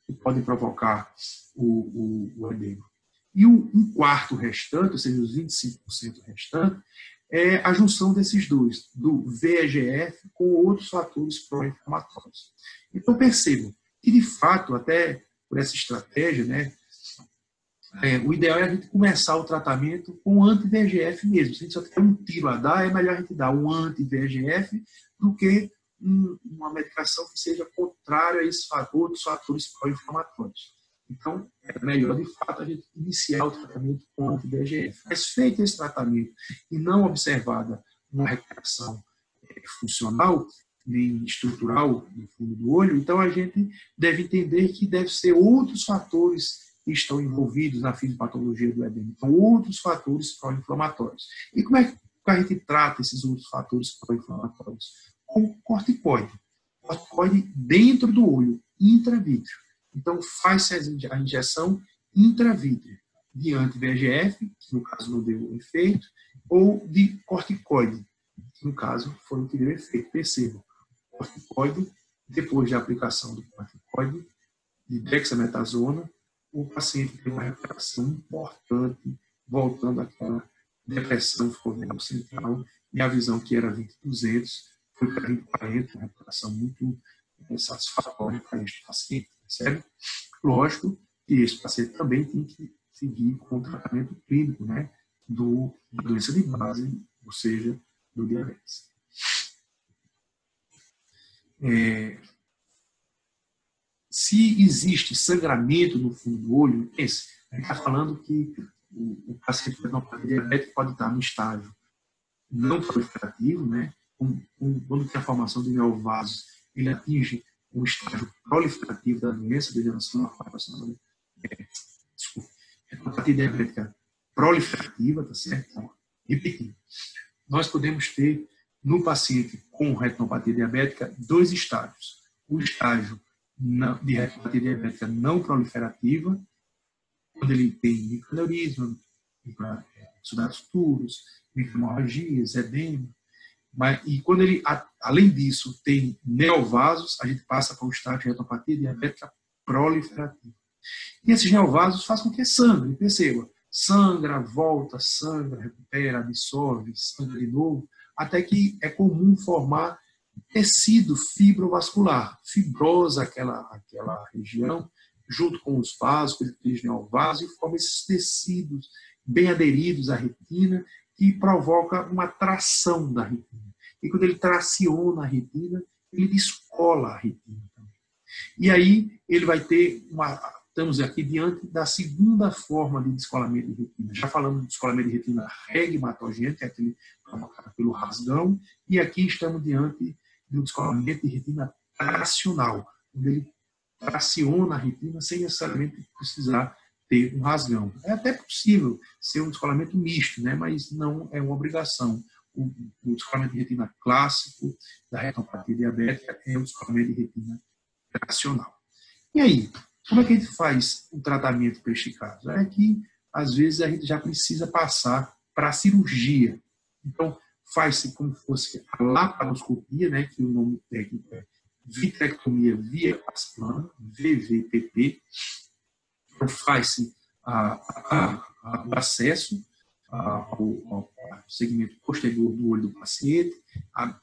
que podem provocar o edema. E o 1/4 restante, ou seja, os 25% restantes, é a junção desses dois, do VEGF com outros fatores pró-inflamatórios. Então, percebam, E, de fato, até por essa estratégia, né, o ideal é a gente começar o tratamento com anti-VEGF mesmo. Se a gente só tem um tiro a dar, é melhor a gente dar um anti-VEGF do que uma medicação que seja contrária a esses outros fatores pró-inflamatórios. Então, é melhor, de fato, a gente iniciar o tratamento com anti-VEGF. Mas feito esse tratamento e não observada uma recuperação funcional, nem estrutural no fundo do olho, então a gente deve entender que deve ser outros fatores que estão envolvidos na fisiopatologia do edema. Então, outros fatores pró-inflamatórios. E como é que a gente trata esses outros fatores pró-inflamatórios? Com corticoide. Corticoide dentro do olho, intravítrea. Então, faz-se a injeção intravítrea de anti-VEGF, que no caso não deu efeito, ou de corticoide, que no caso foi o que deu efeito. Percebam, corticoide, depois da aplicação do corticoide, de dexametasona, o paciente tem uma recuperação importante, voltando àquela depressão focal central, e a visão que era 20/200 foi para 20/40, uma recuperação muito satisfatória para este paciente, certo? Lógico que esse paciente também tem que seguir com o tratamento clínico, né, da doença de base, ou seja, do diabetes. Se existe sangramento no fundo do olho, a gente está falando que o paciente com retinopatia diabética pode estar no estágio não proliferativo, né? Quando tem a formação de neovasos, ele atinge um estágio proliferativo da doença, degeneração retinopatia diabética proliferativa, tá certo? Então, repetindo, nós podemos ter no paciente com retinopatia diabética 2 estágios. O estágio de retinopatia diabética não proliferativa, quando ele tem microaneurisma, sudados puros, microhemorragias, edema. E quando ele, além disso, tem neovasos, a gente passa para o estágio de retinopatia diabética proliferativa. E esses neovasos fazem com que sangue, perceba, sangra, volta, sangra, recupera, absorve, sangra de novo, até que é comum formar tecido fibrovascular, fibrosa aquela região, junto com os vasos, com aqueles neovasos, e forma esses tecidos bem aderidos à retina, que provoca uma tração da retina. E quando ele traciona a retina, ele descola a retina também. E aí ele vai ter estamos aqui diante da segunda forma de descolamento de retina. Já falamos de descolamento de retina regmatogênico, que é aquele provocado pelo rasgão, e aqui estamos diante do descolamento de retina tracional, onde ele traciona a retina sem necessariamente precisar ter um rasgão. É até possível ser um descolamento misto, né? Mas não é uma obrigação. O descolamento de retina clássico da retinopatia diabética é o descolamento de retina tracional. E aí, como é que a gente faz o tratamento para este caso? É que, às vezes, a gente já precisa passar para a cirurgia. Então, faz-se como se fosse a laparoscopia, né, que o nome técnico é vitrectomia via plana, VVPP. Então, faz-se o acesso ao segmento posterior do olho do paciente,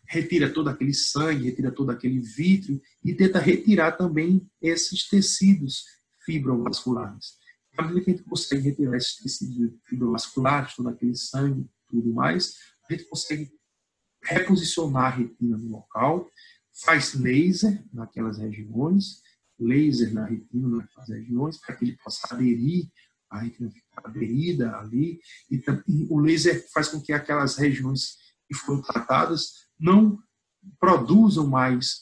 retira todo aquele sangue, retira todo aquele vítreo e tenta retirar também esses tecidos fibrovasculares. À medida que a gente consegue retirar esses tecidos fibrovasculares, todo aquele sangue e tudo mais, a gente consegue reposicionar a retina no local, faz laser naquelas regiões, laser na retina naquelas regiões, para que ele possa aderir, a retina ficar aderida ali, e o laser faz com que aquelas regiões que foram tratadas não produzam mais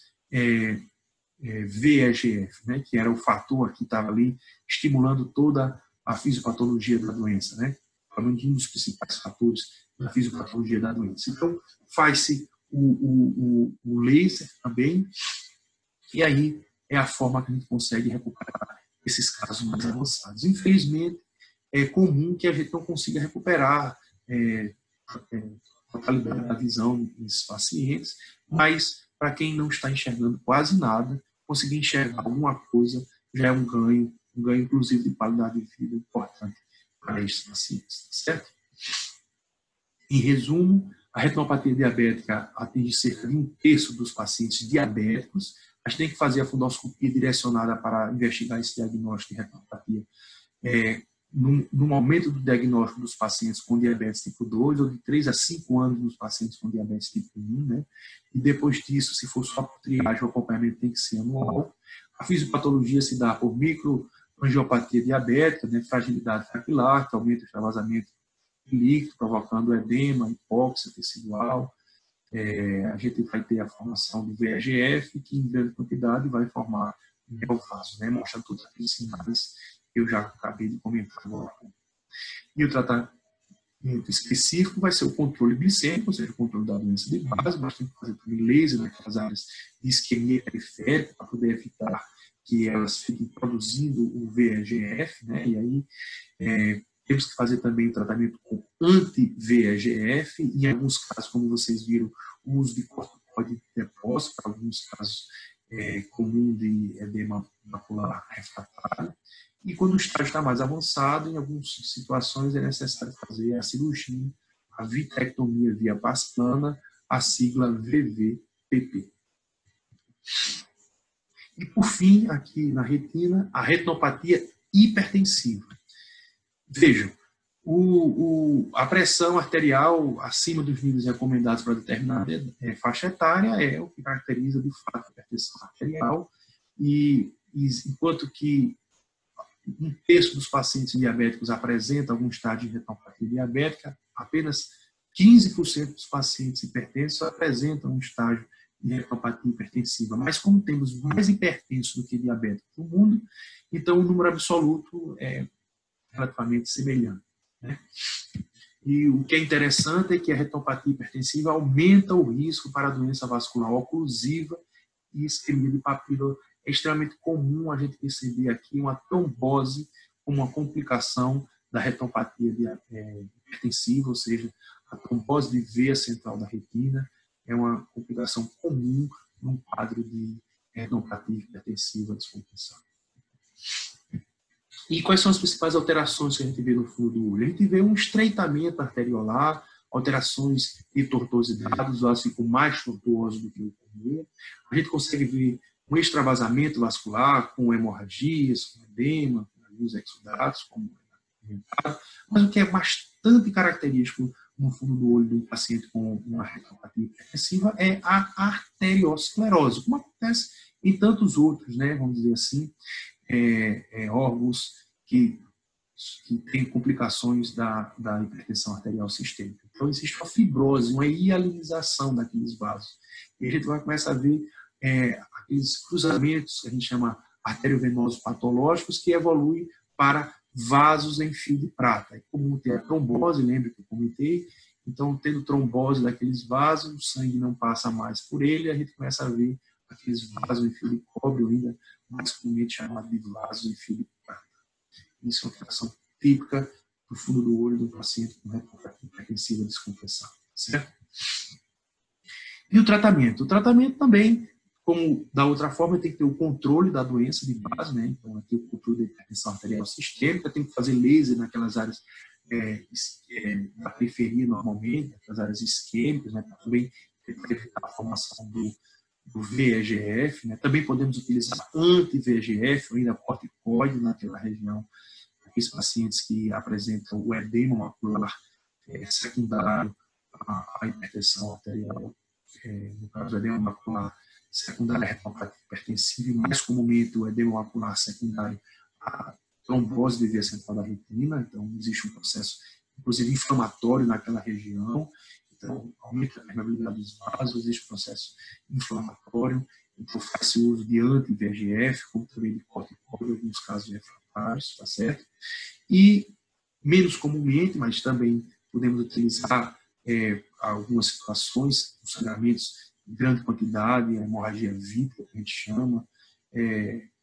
VEGF, né, que era o fator que estava ali estimulando toda a fisiopatologia da doença, né, falando de um dos principais fatores da fisiopatologia da doença. Então, faz-se o laser também, e aí é a forma que a gente consegue recuperar esses casos mais avançados. Infelizmente, é comum que a gente não consiga recuperar a qualidade da visão desses pacientes, mas para quem não está enxergando quase nada, conseguir enxergar alguma coisa já é um ganho inclusive de qualidade de vida importante para esses pacientes, certo? Em resumo, a retinopatia diabética atinge cerca de 1/3 dos pacientes diabéticos, a gente tem que fazer a fundoscopia direcionada para investigar esse diagnóstico de retinopatia no momento do diagnóstico dos pacientes com diabetes tipo 2, ou de 3 a 5 anos nos pacientes com diabetes tipo 1, né? E depois disso, se for só por triagem, o acompanhamento tem que ser anual. A fisiopatologia se dá por microangiopatia diabética, né? Fragilidade capilar, que aumenta o extravasamento de líquido, provocando edema, hipóxia tecidual. A gente vai ter a formação do VEGF, que em grande quantidade vai formar neovaso, né? Mostrando todos aqueles sinais que eu já acabei de comentar agora. E o tratamento específico vai ser o controle glicêmico, ou seja, o controle da doença de base, mas tem que fazer também laser naquelas áreas de isquemia periférica para poder evitar que elas fiquem produzindo o VEGF, né? E aí temos que fazer também o tratamento com anti-VEGF, e em alguns casos, como vocês viram, o uso de corticoide de depósito, para alguns casos comum de edema macular refratário. E quando o estágio está mais avançado, em algumas situações é necessário fazer a cirurgia, a vitrectomia via paz plana, a sigla VVPP. E por fim, aqui na retina, a retinopatia hipertensiva. Vejam, a pressão arterial acima dos níveis recomendados para determinada faixa etária é o que caracteriza de fato a hipertensão arterial, e enquanto que um terço dos pacientes diabéticos apresenta algum estágio de retinopatia diabética, apenas 15% dos pacientes hipertensos apresentam um estágio de retinopatia hipertensiva. Mas como temos mais hipertensos do que diabéticos no mundo, então o número absoluto é relativamente semelhante, né? E o que é interessante é que a retinopatia hipertensiva aumenta o risco para a doença vascular oclusiva e isquemia de papila. É extremamente comum a gente perceber aqui uma trombose como uma complicação da retinopatia hipertensiva, ou seja, a trombose de veia central da retina é uma complicação comum num quadro de retinopatia hipertensiva descompensada. E quais são as principais alterações que a gente vê no fundo do olho? A gente vê um estreitamento arteriolar, alterações de tortuosidade, os vasos ficam mais tortuosos do que o comum. A gente consegue ver um extravasamento vascular com hemorragias, com edema, com alguns exudatos, como comentado. Mas o que é bastante característico no fundo do olho de um paciente com uma retinopatia hipertensiva é a arteriosclerose, como acontece em tantos outros, né, vamos dizer assim, órgãos que têm complicações da hipertensão arterial sistêmica. Então, existe uma fibrose, uma hialinização daqueles vasos. E a gente vai começar a ver aqueles cruzamentos que a gente chama arteriovenosos patológicos, que evoluem para vasos em fio de prata. É comum ter a trombose, lembra que eu comentei? Então, tendo trombose daqueles vasos, o sangue não passa mais por ele, a gente começa a ver aqueles vasos em fio de cobre, ou ainda mais comumente chamado de vasos em fio de prata. Isso é uma alteração típica do fundo do olho do paciente com retinopatia hipertensiva descompensada, certo? E o tratamento? O tratamento também, como da outra forma, tem que ter o controle da doença de base, né? Então, aqui o controle da hipertensão arterial sistêmica, tem que fazer laser naquelas áreas da periferia, normalmente, naquelas áreas isquêmicas, né? Para também evitar a formação do VEGF, né? Também podemos utilizar anti-VEGF, ou ainda corticoide naquela região, aqueles pacientes que apresentam o edema macular secundário à hipertensão arterial, no caso do edema macular secundário à retinopatia hipertensiva, e mais comumente o edema macular secundário à trombose de veia central da retina. Então, existe um processo, inclusive, inflamatório naquela região. Então, aumenta a permeabilidade dos vasos, existe um processo inflamatório. Então, faz-se uso de anti-VEGF, como também de corticoide, em alguns casos refratários, tá certo? E, menos comumente, mas também podemos utilizar algumas situações, os sangramentos em grande quantidade, a hemorragia vítrea, que a gente chama,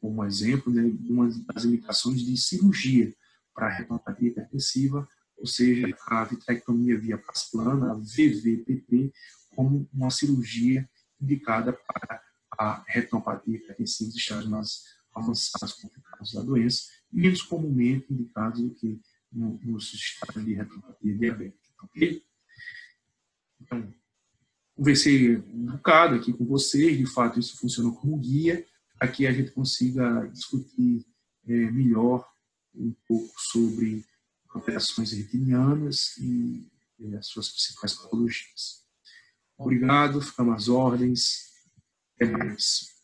como exemplo, né, uma das indicações de cirurgia para a retinopatia hipertensiva, ou seja, a vitrectomia via paz plana, a VVPP, como uma cirurgia indicada para a retinopatia hipertensiva de estágios mais avançados, complicados da doença, menos comumente indicados do que nos estágios de retinopatia diabética. Okay? Então, conversei um bocado aqui com vocês, de fato isso funcionou como guia, para que a gente consiga discutir melhor um pouco sobre alterações retinianas e as suas principais patologias. Obrigado, ficamos às ordens. Até mais.